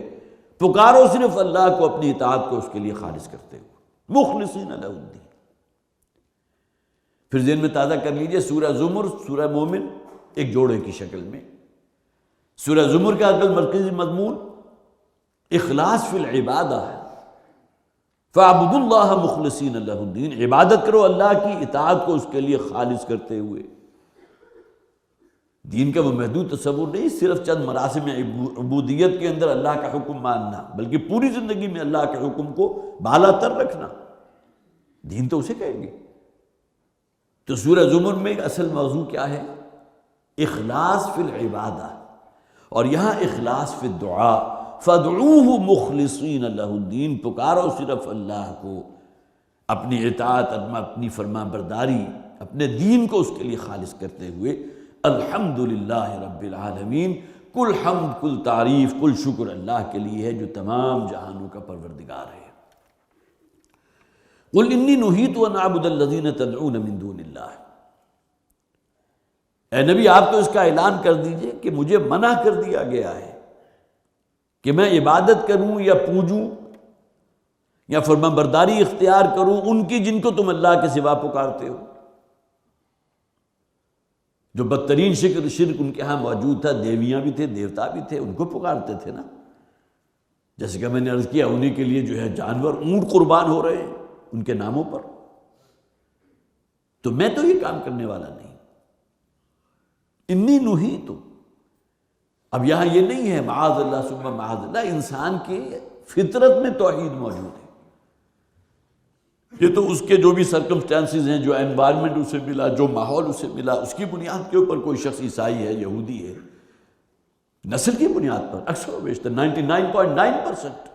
پکارو صرف اللہ کو، اپنی اطاعت کو اس کے لیے خالص کرتے ہوئے، مخلصین لہ الدین۔ پھر ذہن میں تازہ کر لیجئے سورہ زمر، سورہ مومن ایک جوڑے کی شکل میں۔ سورہ زمر کا اصل مرکزی مضمون اخلاص فی العبادہ ہے، فَاعْبُدُوا اللَّهَ مُخْلِصِينَ لَهُ الدِّينَ، عبادت کرو اللہ کی، اطاعت کو اس کے لیے خالص کرتے ہوئے۔ دین کا وہ محدود تصور نہیں صرف چند مراسم عبودیت کے اندر اللہ کا حکم ماننا، بلکہ پوری زندگی میں اللہ کے حکم کو بالا تر رکھنا، دین تو اسے کہیں گے۔ تو سورہ زمر میں اصل موضوع کیا ہے؟ اخلاص فی العبادہ، اور یہاں اخلاص فی الدعاء، فادعوہ مخلصین لہ الدین، پکارو صرف اللہ کو، اپنی اطاعت، اپنی فرما برداری، اپنے دین کو اس کے لیے خالص کرتے ہوئے۔ الحمدللہ رب العالمین، کل حمد، کل تعریف، کل شکر اللہ کے لیے ہے جو تمام جہانوں کا پروردگار ہے۔ قل انی نہیت ان اعبد الذین تدعون من دون اللہ، اے نبی آپ تو اس کا اعلان کر دیجئے کہ مجھے منع کر دیا گیا ہے کہ میں عبادت کروں یا پوجوں یا فرما برداری اختیار کروں ان کی جن کو تم اللہ کے سوا پکارتے ہو۔ جو بدترین شرک ان کے ہاں موجود تھا، دیویاں بھی تھے، دیوتا بھی تھے، ان کو پکارتے تھے نا، جیسے کہ میں نے عرض کیا انہی کے لیے جو ہے جانور، اونٹ قربان ہو رہے ہیں ان کے ناموں پر۔ تو میں تو یہ کام کرنے والا نہیں، انی نہیت۔ اب یہاں یہ نہیں ہے معاذ اللہ ثم معاذ اللہ، انسان کے فطرت میں توحید موجود ہے۔ یہ تو اس کے جو بھی سرکمسٹانسز ہیں، جو انوائرمنٹ اسے ملا، جو ماحول اسے ملا، اس کی بنیاد کے اوپر کوئی شخص عیسائی ہے، یہودی ہے، نسل کی بنیاد پر اکثر و بیشتر 99.9%۔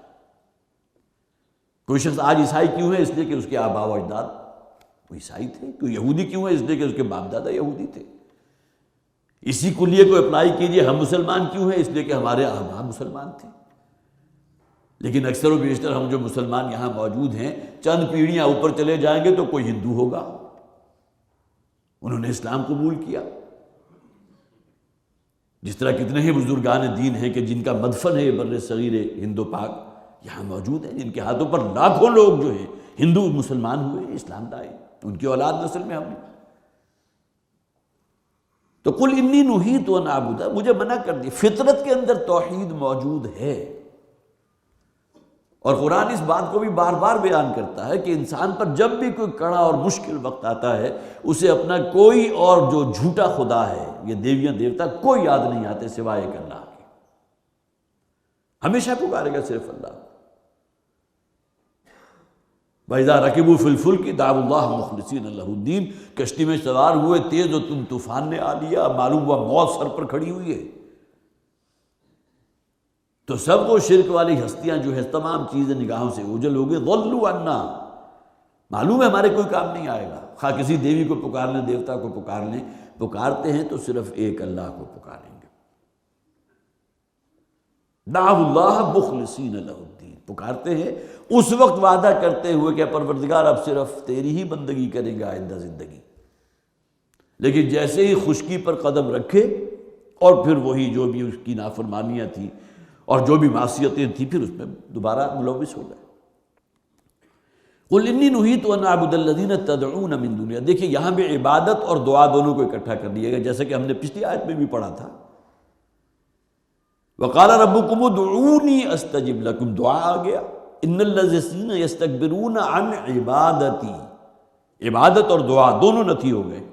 کوئی شخص آج عیسائی کیوں ہے؟ اس لیے کہ اس کے آباء و اجداد وہ عیسائی تھے۔ کوئی یہودی کیوں ہے؟ اس لیے کہ اس کے باپ دادا یہودی تھے۔ اسی کلیے کو اپلائی کیجئے، ہم مسلمان کیوں ہیں؟ اس لیے کہ ہمارے آباء مسلمان تھے۔ لیکن اکثر و بیشتر ہم جو مسلمان یہاں موجود ہیں، چند پیڑھیاں اوپر چلے جائیں گے تو کوئی ہندو ہوگا، انہوں نے اسلام قبول کیا۔ جس طرح کتنے ہی بزرگان دین ہیں کہ جن کا مدفن ہے بر صغیر ہند و پاک یہاں موجود ہیں، جن کے ہاتھوں پر لاکھوں لوگ جو ہیں ہندو مسلمان ہوئے، اسلام لائے، ان کی اولاد نسل میں ہم نے۔ تو قل انی نہیت ان اعبد، مجھے منع کر دی، فطرت کے اندر توحید موجود ہے۔ اور قرآن اس بات کو بھی بار بار بیان کرتا ہے کہ انسان پر جب بھی کوئی کڑا اور مشکل وقت آتا ہے، اسے اپنا کوئی اور جو جھوٹا خدا ہے، یہ دیویاں دیوتا، کوئی یاد نہیں آتے سوائے ایک اللہ کے، ہمیشہ پکارے گا صرف اللہ۔ وَإِذَا رَكِبُوا فِي الْفُلْكِ دَعَوُا اللَّهَ مُخْلِصِينَ لَهُ الدِّينَ، کشتی میں سوار ہوئے، تیز و تم طوفان نے آ لیا، معلوم ہوا موت سر پر کھڑی ہوئی ہے، تو سب وہ شرک والی ہستیاں جو ہے تمام چیزیں نگاہوں سے اوجھل ہو گئے، ضلوا عنا، معلوم ہے ہمارے کوئی کام نہیں آئے گا، خواہ کسی دیوی کو پکار لیں، دیوتا کو پکار لیں، پکارتے ہیں تو صرف ایک اللہ کو پکاریں گے۔ دعوا اللہ مخلصین لہ الدین، پکارتے ہیں اس وقت وعدہ کرتے ہوئے کہ پروردگار اب صرف تیری ہی بندگی کریں گا آئندہ زندگی، لیکن جیسے ہی خشکی پر قدم رکھے اور پھر وہی جو بھی اس کی نافرمانیاں تھیں اور جو بھی معصیتیں تھیں، پھر اس میں دوبارہ ملوث ہو گئے۔ قل انی نہیت ان اعبد الذین تدعون من دون اللہ، دیکھیں یہاں بھی عبادت اور دعا دونوں کو اکٹھا کر لیا گیا، جیسا کہ ہم نے پچھلی آیت میں بھی پڑھا تھا، وقال ربکم ادعونی استجب لکم، دعا آ گیا، ان الذین یستکبرون عن عبادتی، عبادت اور دعا دونوں نفی ہو گئے۔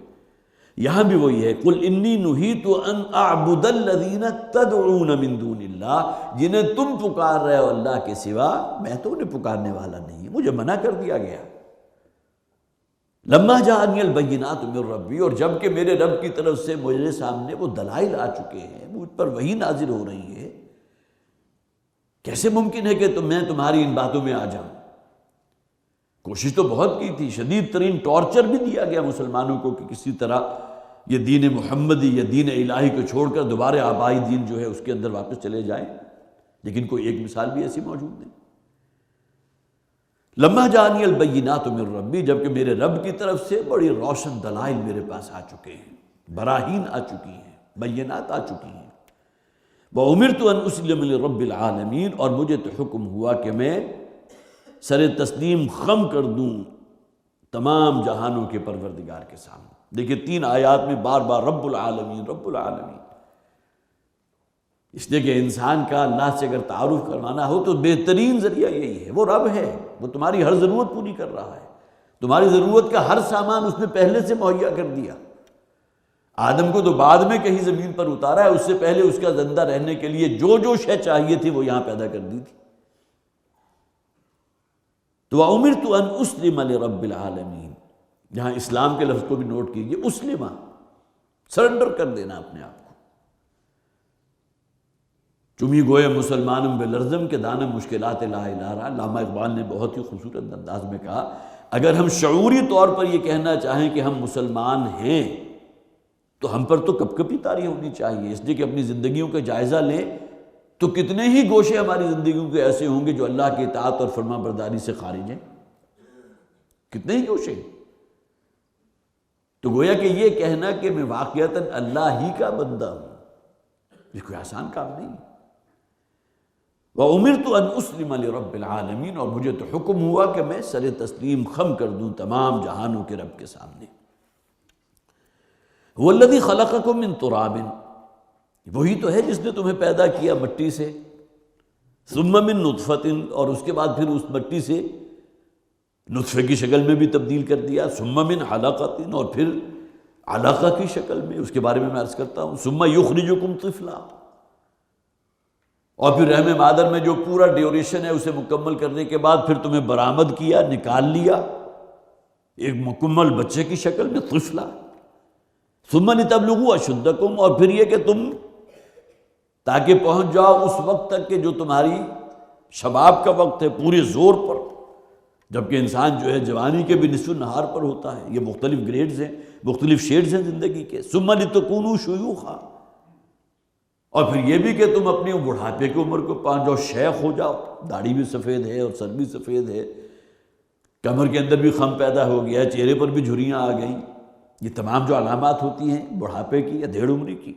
یہاں بھی وہی ہے، قل انی نہیت ان اعبد الذین تدعون من دون اللہ، جنہیں تم پکار رہے ہو اللہ کے سوا، میں تو انہیں پکارنے والا نہیں، مجھے منع کر دیا گیا۔ لما جاءنی البینات من ربی، اور جب کہ میرے رب کی طرف سے میرے سامنے وہ دلائل آ چکے ہیں، مجھ پر وحی نازل ہو رہی ہے، کیسے ممکن ہے کہ میں تمہاری ان باتوں میں آ جاؤں؟ کوشش تو بہت کی تھی، شدید ترین ٹارچر بھی دیا گیا مسلمانوں کو کہ کسی طرح یہ دین محمدی یا دین الہی کو چھوڑ کر دوبارہ آبائی دین جو ہے اس کے اندر واپس چلے جائیں، لیکن کوئی ایک مثال بھی ایسی موجود نہیں۔ لما جاءنی البینات من ربی، جبکہ میرے رب کی طرف سے بڑی روشن دلائل میرے پاس آ چکے ہیں، براہین آ چکی ہیں، بینات آ چکی ہیں۔ وَأُمِرْتُ أَنْ أُسْلِمَ لِرَبِّ الْعَالَمِينَ، اور مجھے تو حکم ہوا کہ میں سر تسلیم خم کر دوں تمام جہانوں کے پروردگار کے سامنے۔ دیکھیں 3 آیات میں بار بار رب العالمین رب العالمین، اس لیے کہ انسان کا اللہ سے اگر تعارف کروانا ہو تو بہترین ذریعہ یہی ہے، وہ رب ہے، وہ تمہاری ہر ضرورت پوری کر رہا ہے، تمہاری ضرورت کا ہر سامان اس نے پہلے سے مہیا کر دیا۔ آدم کو تو بعد میں کہیں زمین پر اتارا ہے، اس سے پہلے اس کا زندہ رہنے کے لیے جو جو شے چاہیے تھی وہ یہاں پیدا کر دی تھی۔ تو وَأُمِرْتُ أَنْ أُسْلِمَ لِرَبِّ الْعَالَمِينَ، یہاں اسلام کے لفظ کو بھی نوٹ کیجئے، اسلمہ، سرنڈر کر دینا اپنے آپ کو۔ چمی گوئے مسلمانم بالارزم کے دانہ مشکلات لا الہ، علامہ اقبال نے بہت ہی خوبصورت انداز میں کہا، اگر ہم شعوری طور پر یہ کہنا چاہیں کہ ہم مسلمان ہیں تو ہم پر تو کپ کپی طاری ہونی چاہیے، اس لیے کہ اپنی زندگیوں کا جائزہ لیں تو کتنے ہی گوشے ہماری زندگیوں کے ایسے ہوں گے جو اللہ کی اطاعت اور فرما برداری سے خارج ہیں، کتنے ہی گوشے۔ تو گویا کہ یہ کہنا کہ میں واقعتاً اللہ ہی کا بندہ ہوں، یہ کوئی آسان کام نہیں۔ وَأُمِرْتُ أَنْ أُسْلِمَ لِرَبِّ الْعَالَمِينَ، اور مجھے تو حکم ہوا کہ میں سر تسلیم خم کر دوں تمام جہانوں کے رب کے سامنے۔ وَالَّذِي خَلَقَكُم مِّن تُرَابٍ، وہی تو ہے جس نے تمہیں پیدا کیا مٹی سے، ثُمَّ مِن نُطْفَةٍ، اور اس کے بعد پھر اس مٹی سے نطفے کی شکل میں بھی تبدیل کر دیا، ثُمَّ مِن عَلَقَةٍ، اور پھر علقہ کی شکل میں، اس کے بارے میں عرض کرتا ہوں، ثُمَّ يُخْرِجُكُمْ طِفْلًا، اور پھر رحم مادر میں جو پورا ڈیوریشن ہے اسے مکمل کرنے کے بعد پھر تمہیں برآمد کیا، نکال لیا ایک مکمل بچے کی شکل میں، طفلا۔ ثم لتبلغوا اشدکم، اور پھر یہ کہ تم تاکہ پہنچ جاؤ اس وقت تک کہ جو تمہاری شباب کا وقت ہے پورے زور پر، جبکہ انسان جو ہے جوانی کے بھی نصف نہار پر ہوتا ہے، یہ مختلف گریڈز ہیں، مختلف شیڈز ہیں زندگی کے۔ ثم لتکونوا شیوخا، اور پھر یہ بھی کہ تم اپنی بڑھاپے کی عمر کو پہنچ جاؤ، شیخ ہو جاؤ، داڑھی بھی سفید ہے اور سر بھی سفید ہے، کمر کے اندر بھی خم پیدا ہو گیا ہے، چہرے پر بھی جھریاں آ گئیں، یہ تمام جو علامات ہوتی ہیں بڑھاپے کی یا دھیڑ عمری کی۔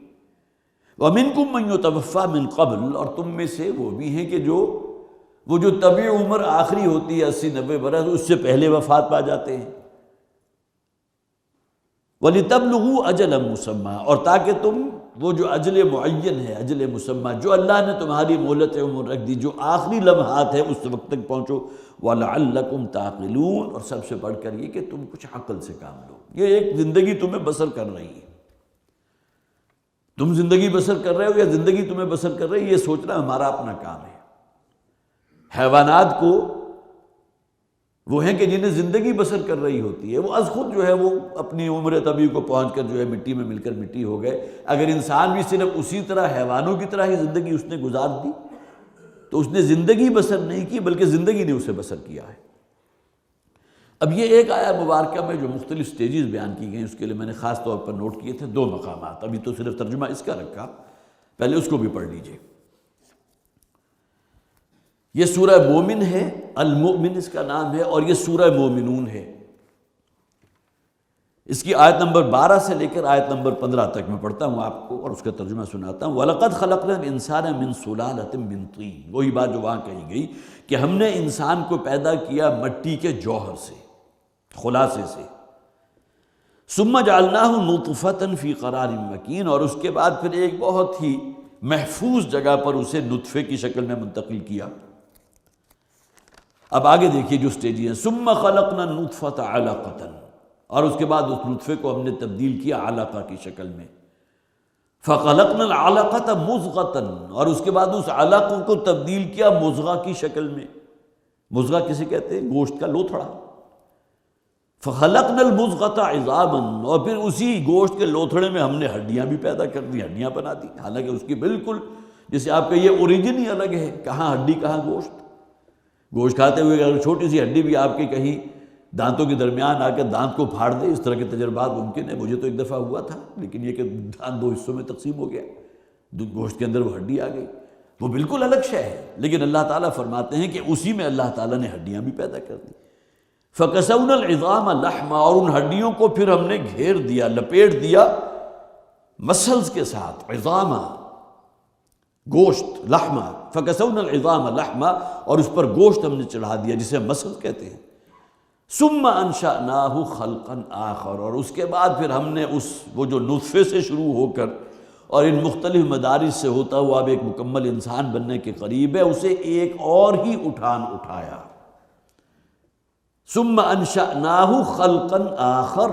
وَمِنْكُمْ مَنْ يُتَوَفَّى مِنْ قَبْلُ، اور تم میں سے وہ بھی ہیں کہ وہ جو طبعی عمر آخری ہوتی ہے 80-90 برس، اس سے پہلے وفات پا جاتے ہیں۔ وَلِتَبْلُغُوا أَجَلًا مُّسَمًّى، اور تاکہ تم وہ جو اجل معین ہے، اجل مسمى جو اللہ نے تمہاری مہلت عمر رکھ دی، جو آخری لمحات ہے اس وقت تک پہنچو۔ وَلَعَلَّكُمْ تَعْقِلُونَ، اور سب سے بڑھ کر یہ کہ تم کچھ عقل سے کام لو۔ یہ ایک زندگی تمہیں بسر کر رہی ہے، تم زندگی بسر کر رہے ہو یا زندگی تمہیں بسر کر رہی ہے، یہ سوچنا ہمارا اپنا کام ہے۔ حیوانات کو وہ ہیں کہ جنہیں زندگی بسر کر رہی ہوتی ہے، وہ از خود جو ہے وہ اپنی عمر طبیعی کو پہنچ کر جو ہے مٹی میں مل کر مٹی ہو گئے۔ اگر انسان بھی صرف اسی طرح حیوانوں کی طرح ہی زندگی اس نے گزار دی تو اس نے زندگی بسر نہیں کی بلکہ زندگی نے اسے بسر کیا ہے۔ اب یہ ایک آیہ مبارکہ میں جو مختلف سٹیجز بیان کی گئیں، اس کے لیے میں نے خاص طور پر نوٹ کیے تھے 2 مقامات، ابھی تو صرف ترجمہ اس کا رکھا، پہلے اس کو بھی پڑھ لیجئے۔ یہ سورہ مومن ہے، المؤمن اس کا نام ہے، اور یہ سورہ مومنون ہے۔ اس کی آیت نمبر 12 سے لے کر آیت نمبر 15 تک میں پڑھتا ہوں آپ کو اور اس کا ترجمہ سناتا ہوں۔ وَلَقَدْ خَلَقْنَا الْإِنسَانَ مِنْ سُلَالَةٍ مِّن طِينٍ، وہی بات جو وہاں کہی گئی کہ ہم نے انسان کو پیدا کیا مٹی کے جوہر سے، خلاصے سے۔ ثُمَّ جَعَلْنَاهُ نُطْفَةً فِي قَرَارٍ مَّكِينٍ، اور اس کے بعد پھر ایک بہت ہی محفوظ جگہ پر اسے نطفے کی شکل میں منتقل کیا۔ اب آگے دیکھیے جو سٹیجیں ہیں۔ ثُمَّ خَلَقْنَا النُّطْفَةَ عَلَقَةً، اور اس کے بعد اس نطفے کو ہم نے تبدیل کیا علقہ کی شکل میں۔ فَخَلَقْنَا الْعَلَقَةَ مُضْغَةً، اور اس کے بعد اس علقہ کو تبدیل کیا مضغہ کی شکل میں۔ مضغہ کسے کہتے ہیں؟ گوشت کا لوتھڑا۔ فَخَلَقْنَا الْمُضْغَةَ عِظَامًا، اور پھر اسی گوشت کے لوتھڑے میں ہم نے ہڈیاں بھی پیدا کر دی، ہڈیاں بنا دی، حالانکہ اس کی بالکل جیسے آپ کا یہ اوریجن ہی الگ ہے، کہاں ہڈی کہاں گوشت۔ گوشت کھاتے ہوئے اگر چھوٹی سی ہڈی بھی آپ کے کہیں دانتوں کے درمیان آ کر دانت کو پھاڑ دے، اس طرح کے تجربات ممکن ہے، مجھے تو ایک دفعہ ہوا تھا، لیکن یہ کہ دانت 2 حصوں میں تقسیم ہو گیا، گوشت کے اندر وہ ہڈی آ گئی، وہ بالکل الگ شے ہے، لیکن اللہ تعالیٰ فرماتے ہیں کہ اسی میں اللہ تعالیٰ نے ہڈیاں بھی پیدا کر دی۔ فَكَسَوْنَا الْعِظَامَ لَحْمًا، اور ان ہڈیوں کو پھر ہم نے گھیر دیا، لپیٹ دیا مسلز کے ساتھ، عظامہ گوشت، لحمہ، فَكَسَوْنَا الْعِظَامَ لَحْمًا، اور اس پر گوشت ہم نے چڑھا دیا جسے مسلز کہتے ہیں۔ ثُمَّ أَنشَأْنَاهُ خَلْقًا آخَرَ، اور اس کے بعد پھر ہم نے وہ جو نطفے سے شروع ہو کر اور ان مختلف مدارج سے ہوتا ہوا اب ایک مکمل انسان بننے کے قریب ہے، اسے ایک اور ہی اٹھان اٹھایا۔ ثُمَّ أَنشَأْنَاهُ خَلْقًا آخَرَ،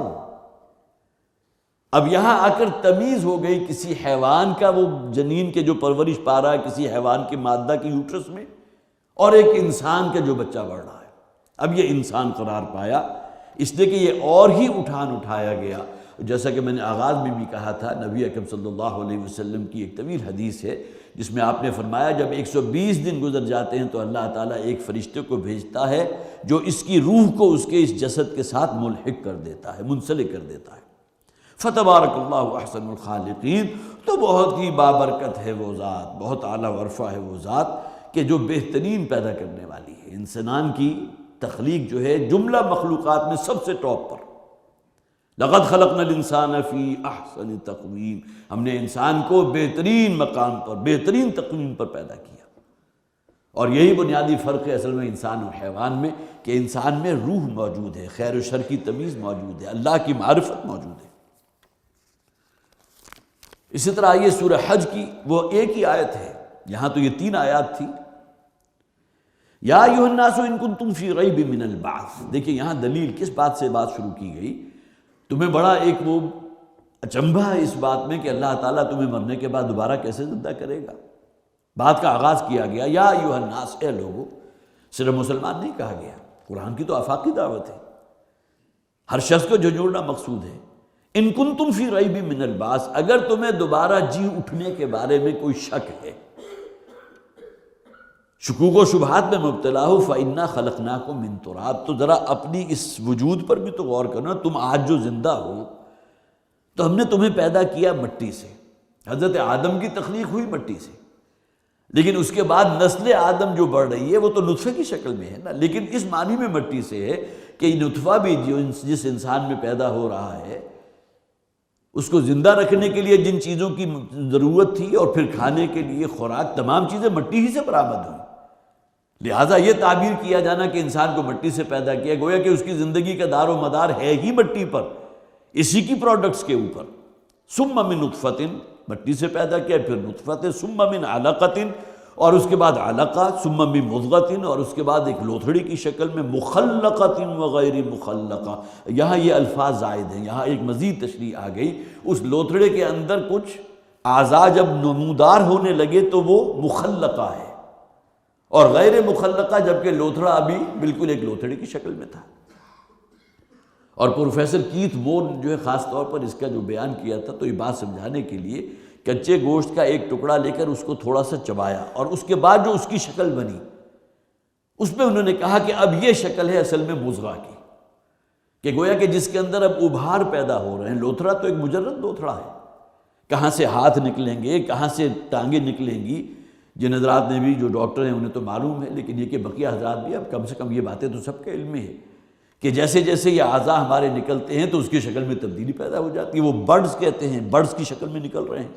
اب یہاں آ کر تمیز ہو گئی کسی حیوان کا وہ جنین کے جو پرورش پا رہا ہے کسی حیوان کی مادہ کی یوٹرس میں، اور ایک انسان کا جو بچہ بڑھ رہا ہے۔ اب یہ انسان قرار پایا اس لیے کہ یہ اور ہی اٹھایا گیا۔ جیسا کہ میں نے آغاز میں بھی کہا تھا، نبی اکرم صلی اللہ علیہ وسلم کی ایک طویل حدیث ہے جس میں آپ نے فرمایا جب 120 دن گزر جاتے ہیں تو اللہ تعالیٰ ایک فرشتے کو بھیجتا ہے جو اس کی روح کو اس کے اس جسد کے ساتھ ملحق کر دیتا ہے، منسلک کر دیتا ہے۔ فتبارک اللہ احسن الخالقین، تو بہت ہی بابرکت ہے وہ ذات، بہت اعلیٰ ورفع ہے وہ ذات کہ جو بہترین پیدا کرنے والی ہے۔ انسان کی تخلیق جو ہے جملہ مخلوقات میں سب سے ٹاپ پر، لقد خلقنا الانسان فی احسن تقویم، ہم نے انسان کو بہترین مقام پر، بہترین تقویم پر پیدا کیا۔ اور یہی بنیادی فرق ہے اصل میں انسان اور حیوان میں، کہ انسان میں روح موجود ہے، خیر و شر کی تمیز موجود ہے، اللہ کی معرفت موجود ہے۔ اسی طرح یہ سورہ حج کی وہ ایک ہی آیت ہے، یہاں تو یہ 3 آیات تھی۔ یا ایھا الناس ان کنتم فی ریب من البعث، دیکھیں یہاں دلیل کس بات سے بات شروع کی گئی؟ تمہیں بڑا ایک وہ اچنبھا ہے اس بات میں کہ اللہ تعالیٰ تمہیں مرنے کے بعد دوبارہ کیسے زندہ کرے گا۔ بات کا آغاز کیا گیا یا ایھا الناس، اے لوگو، صرف مسلمان نہیں کہا گیا، قرآن کی تو آفاقی دعوت ہے، ہر شخص کو جھنجھوڑنا مقصود ہے۔ ان کنتم فی ریب من البعث، اگر تمہیں دوبارہ جی اٹھنے کے بارے میں کوئی شک ہے، شکوک و شبہات میں مبتلا ہو، فَإِنَّا خَلَقْنَاكُم مِّن تُرَابٍ، تو ذرا اپنی اس وجود پر بھی تو غور کرنا، تم آج جو زندہ ہو تو ہم نے تمہیں پیدا کیا مٹی سے، حضرت آدم کی تخلیق ہوئی مٹی سے، لیکن اس کے بعد نسل آدم جو بڑھ رہی ہے وہ تو نطفے کی شکل میں ہے نا، لیکن اس معنی میں مٹی سے ہے کہ یہ نطفہ بھی جس انسان میں پیدا ہو رہا ہے اس کو زندہ رکھنے کے لیے جن چیزوں کی ضرورت تھی اور پھر کھانے کے لیے خوراک، تمام چیزیں مٹی ہی سے برآمد ہوئی۔ لہٰذا یہ تعبیر کیا جانا کہ انسان کو مٹی سے پیدا کیا، گویا کہ اس کی زندگی کا دار و مدار ہے ہی مٹی پر، اسی کی پروڈکٹس کے اوپر۔ ثم من نطفۃ، مٹی سے پیدا کیا، پھر نطفۃ، ثم من علقۃ، اور اس کے بعد علقہ، ثم من مضغۃ، اور اس کے بعد ایک لوتھڑی کی شکل میں، مخلقۃ وغیر مخلقہ، یہاں یہ الفاظ زائد ہیں، یہاں ایک مزید تشریح آ گئی۔ اس لوتھڑے کے اندر کچھ اعضاء جب نمودار ہونے لگے تو وہ مخلقہ ہے، اور غیر مخلقہ جبکہ لوتھڑا ابھی بالکل ایک لوتھڑی کی شکل میں تھا۔ اور پروفیسر کیتھ مون جو ہے خاص طور پر اس کا جو بیان کیا تھا تو یہ بات سمجھانے کے لیے کچے گوشت کا ایک ٹکڑا لے کر اس کو تھوڑا سا چبایا، اور اس کے بعد جو اس کی شکل بنی اس میں انہوں نے کہا کہ اب یہ شکل ہے اصل میں مضغہ کی، کہ گویا کہ جس کے اندر اب ابھار پیدا ہو رہے ہیں۔ لوتھڑا تو ایک مجرد لوتھڑا ہے، کہاں سے ہاتھ نکلیں گے، کہاں سے ٹانگیں نکلیں گی، جن حضرات نے بھی جو ڈاکٹر ہیں انہیں تو معلوم ہے، لیکن یہ کہ بقیہ حضرات بھی اب کم سے کم یہ باتیں تو سب کے علم میں ہے کہ جیسے جیسے یہ اعضاء ہمارے نکلتے ہیں تو اس کی شکل میں تبدیلی پیدا ہو جاتی ہے۔ وہ برڈز کہتے ہیں، برڈز کی شکل میں نکل رہے ہیں،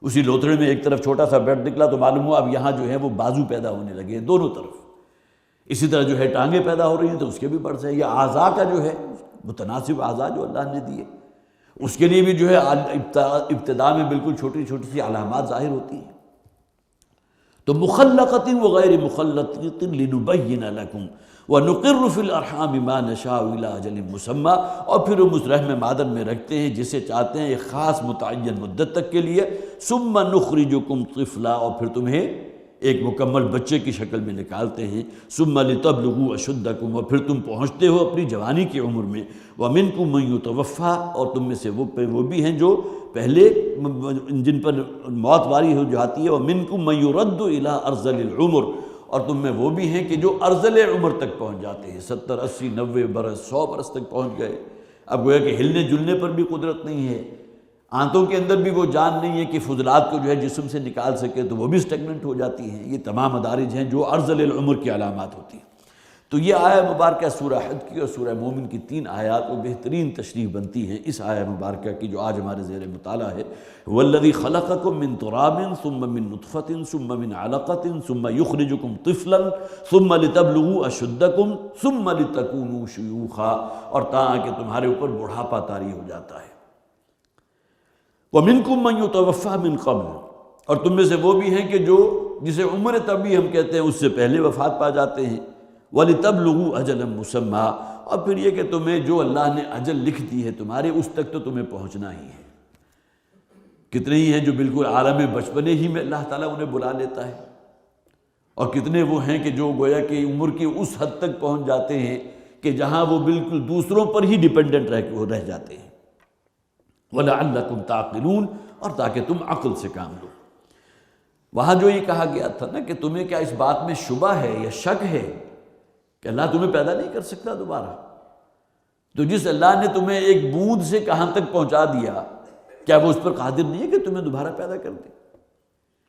اسی لوتھڑے میں ایک طرف چھوٹا سا برڈ نکلا تو معلوم ہوا اب یہاں جو ہے وہ بازو پیدا ہونے لگے ہیں دونوں طرف، اسی طرح جو ہے ٹانگیں پیدا ہو رہی ہیں تو اس کے بھی برڈز ہیں۔ یہ اعضاء کا جو ہے متناسب اعضاء جو اللہ نے دیے، اس کے لیے بھی جو ہے ابتدا میں بالکل چھوٹی چھوٹی سی علامات ظاہر ہوتی ہیں۔ تو مخلقۃ وغیر مخلقۃ لنبین لکم ونقر فی الارحام ما نشاء الی اجل مسمی، اور پھر ہم اس رحم مادر میں رکھتے ہیں جسے چاہتے ہیں ایک خاص متعین مدت تک کے لیے، ثم نخرجکم طفلا، اور پھر تمہیں ایک مکمل بچے کی شکل میں نکالتے ہیں، ثم لتبلغوا اشدکم، اور پھر تم پہنچتے ہو اپنی جوانی کی عمر میں، ومنکم من یتوفی، اور تم میں سے وہ بھی ہیں جو پہلے جن پر موت واری ہو جاتی ہے، ومنکم من یرد الی ارذل العمر، اور تم میں وہ بھی ہیں کہ جو ارذل عمر تک پہنچ جاتے ہیں، 70 80 90 برس 100 برس تک پہنچ گئے، اب گویا کہ ہلنے جلنے پر بھی قدرت نہیں ہے، آنتوں کے اندر بھی وہ جان نہیں ہے کہ فضلات کو جو ہے جسم سے نکال سکے، تو وہ بھی اسٹیگننٹ ہو جاتی ہیں۔ یہ تمام مدارج ہیں جو ارذل العمر کی علامات ہوتی ہیں۔ تو یہ آیہ مبارکہ سورہ حج کی اور سورہ مومن کی 3 آیات وہ بہترین تشریح بنتی ہیں اس آیہ مبارکہ کی جو آج ہمارے زیر مطالعہ ہے۔ والذی خلقکم من تراب ثم من نطفۃ ثم من علقۃ ثم یخرجکم طفلا ثم لتبلغوا اشدکم ثم لتکونوا شیوخا، اور تاکہ تمہارے اوپر بڑھاپا طاری ہو جاتا ہے۔ ومنکم من یتوفی من قبل، اور تم میں سے وہ بھی ہیں کہ جو جسے عمر طبی ہم کہتے ہیں اس سے پہلے وفات پا جاتے ہیں۔ وَلِتَبْلُغُوا أَجَلًا مُّسَمًّى، اور پھر یہ کہ تمہیں جو اللہ نے اجل لکھ دی ہے تمہارے، اس تک تو تمہیں پہنچنا ہی ہے۔ کتنے ہی ہیں جو بالکل عالم بچپنے ہی میں اللہ تعالیٰ انہیں بلا لیتا ہے، اور کتنے وہ ہیں کہ جو گویا کہ عمر کی اس حد تک پہنچ جاتے ہیں کہ جہاں وہ بالکل دوسروں پر ہی ڈیپینڈنٹ رہ جاتے ہیں۔ وَلَعَلَّكُمْ تَعْقِلُونَ، اور تاکہ تم عقل سے کام لو۔ وہاں جو یہ کہا گیا تھا نا کہ تمہیں کیا اس بات میں شبہ ہے یا شک ہے کہ اللہ تمہیں پیدا نہیں کر سکتا دوبارہ؟ تو جس اللہ نے تمہیں ایک بوند سے کہاں تک پہنچا دیا، کیا وہ اس پر قادر نہیں ہے کہ تمہیں دوبارہ پیدا کر دے؟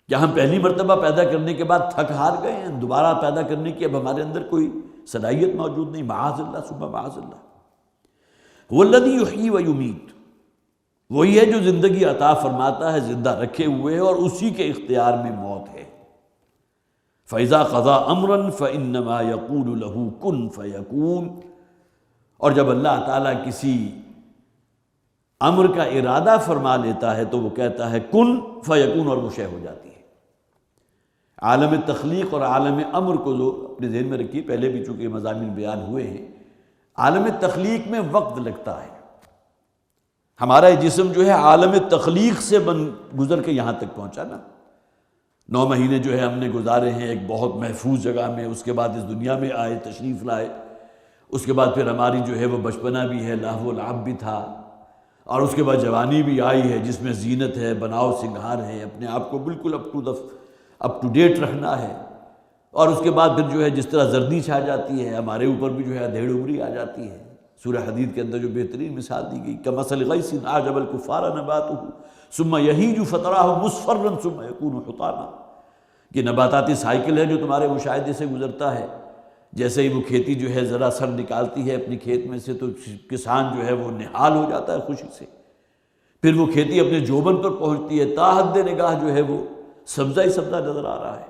کیا ہم پہلی مرتبہ پیدا کرنے کے بعد تھک ہار گئے ہیں؟ دوبارہ پیدا کرنے کی اب ہمارے اندر کوئی صلاحیت موجود نہیں؟ معاذ اللہ ثم معاذ اللہ۔ هو الذی یحیی و یمیت، وہی ہے جو زندگی عطا فرماتا ہے زندہ رکھے ہوئے، اور اسی کے اختیار میں موت ہے۔ فَإِذَا قَضَىٰ أَمْرًا فَإِنَّمَا يَقُولُ لَهُ كُن فَيَكُونُ، اور جب اللہ تعالیٰ کسی امر کا ارادہ فرما لیتا ہے تو وہ کہتا ہے کن فیکون، اور وہ شے ہو جاتی ہے۔ عالم تخلیق اور عالم امر کو جو اپنے ذہن میں رکھیے، پہلے بھی چونکہ مضامین بیان ہوئے ہیں، عالم تخلیق میں وقت لگتا ہے۔ ہمارا یہ جسم جو ہے عالم تخلیق سے گزر کے یہاں تک پہنچا نا، 9 مہینے جو ہے ہم نے گزارے ہیں ایک بہت محفوظ جگہ میں، اس کے بعد اس دنیا میں آئے، تشریف لائے، اس کے بعد پھر ہماری جو ہے وہ بچپنا بھی ہے، لہو و لعب بھی تھا، اور اس کے بعد جوانی بھی آئی ہے جس میں زینت ہے، بناؤ سنگھار ہے، اپنے آپ کو بالکل اپ ٹو ڈیٹ رکھنا ہے، اور اس کے بعد پھر جو ہے جس طرح زردی چھا جاتی ہے، ہمارے اوپر بھی جو ہے ادھیڑ عمری آ جاتی ہے۔ سورہ حدید کے اندر جو بہترین مثال دی گئی، کمثل غیث اعجب الکفار نباتہ ثم یہیج فتراہ مصفرا ثم یکون حطاما، یہ نباتاتی سائیکل ہے جو تمہارے مشاہدے سے گزرتا ہے۔ جیسے ہی وہ کھیتی جو ہے ذرا سر نکالتی ہے اپنی کھیت میں سے تو کسان جو ہے وہ نہال ہو جاتا ہے خوشی سے، پھر وہ کھیتی اپنے جوبن پر پہنچتی ہے، تا حد نگاہ جو ہے وہ سبزہ ہی سبزہ نظر آ رہا ہے،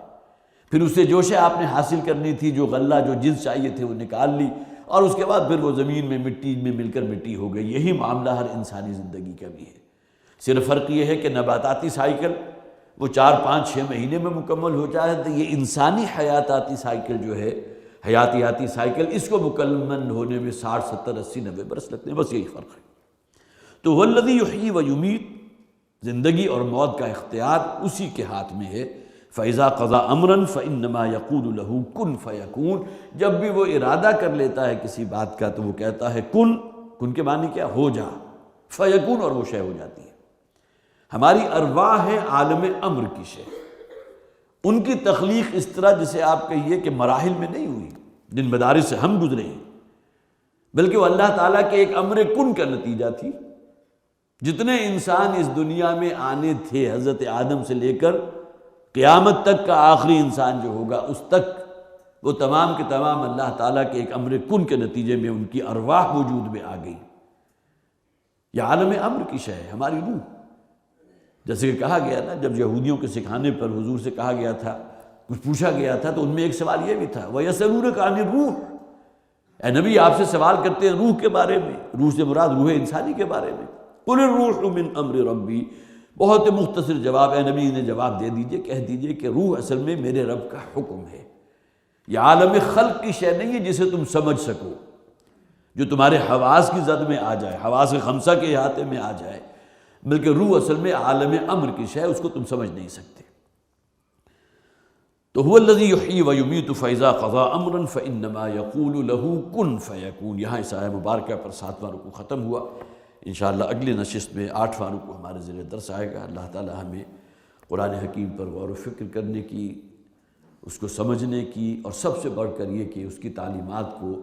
پھر اس سے جو شے آپ نے حاصل کرنی تھی، جو غلہ جو جنس چاہیے تھے وہ نکال لی، اور اس کے بعد پھر وہ زمین میں مٹی میں مل کر مٹی ہو گئی۔ یہی معاملہ ہر انسانی زندگی کا بھی ہے، صرف فرق یہ ہے کہ نباتاتی سائیکل وہ 4 5 6 مہینے میں مکمل ہو جائے، تو یہ انسانی حیاتاتی سائیکل جو ہے، حیاتیاتی سائیکل، اس کو مکمل ہونے میں 60 70 80 90 برس لگتے ہیں، بس یہی فرق ہے۔ تو هو الذی یحیی و یمیت، زندگی اور موت کا اختیار اسی کے ہاتھ میں ہے۔ فَإِذَا قَضَىٰ أَمْرًا فَإِنَّمَا يَقُولُ لَهُ كُن فَيَكُونُ، جب بھی وہ ارادہ کر لیتا ہے کسی بات کا تو وہ کہتا ہے کن، کن کے معنی کیا؟ ہو جا، فیکون، اور وہ شے ہو جاتی ہے۔ ہماری ارواح ہے عالم امر کی شے، ان کی تخلیق اس طرح جسے آپ کہیے کہ مراحل میں نہیں ہوئی جن مدارس سے ہم گزرے ہیں، بلکہ وہ اللہ تعالیٰ کے ایک امر کن کا نتیجہ تھی۔ جتنے انسان اس دنیا میں آنے تھے، حضرت آدم سے لے کر قیامت تک کا آخری انسان جو ہوگا، اس تک وہ تمام کے تمام اللہ تعالیٰ کے ایک امر کن کے نتیجے میں ان کی ارواح وجود میں آ گئی۔ یہ عالم امر کی شے ہے، ہماری روح۔ جیسے کہ کہا گیا نا، جب یہودیوں کے سکھانے پر حضور سے کہا گیا تھا، کچھ پوچھا گیا تھا، تو ان میں ایک سوال یہ بھی تھا، وَيَسْأَلُونَكَ عَنِ الرُّوحِ، اے نبی آپ سے سوال کرتے ہیں روح کے بارے میں، روح سے مراد روح انسانی کے بارے میں۔ قُلِ الرُّوحُ مِنْ أَمْرِ رَبِّي، بہت مختصر جواب، اے نبی انہیں جواب دے دیجئے، کہہ دیجئے کہ روح اصل میں میرے رب کا حکم ہے۔ یہ عالم خلق کی شے نہیں ہے جسے تم سمجھ سکو، جو تمہارے حواس کی زد میں آ جائے، حواس خمسہ کے احاطے میں آ جائے، بلکہ روح اصل میں عالم امر کی شے، اس کو تم سمجھ نہیں سکتے۔ تو هو الذی یحیی و یمیت فاذا قضى امرا فانما یقول له کن فیکون۔ یہاں اس آیہ مبارکہ پر 7واں رکوع ختم ہوا۔ انشاءاللہ اگلی نشست میں 8واں رکوع ہمارے زیر درس آئے گا۔ اللہ تعالی ہمیں قرآن حکیم پر غور و فکر کرنے کی، اس کو سمجھنے کی، اور سب سے بڑھ کر یہ کہ اس کی تعلیمات کو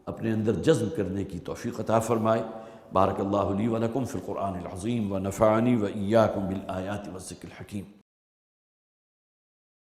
اپنے اندر جذب کرنے کی توفیق عطا فرمائے۔ بارک اللہ لی و لکم فی القرآن العظیم و نفعنی و ایاکم بالآیات والذکر الحکیم۔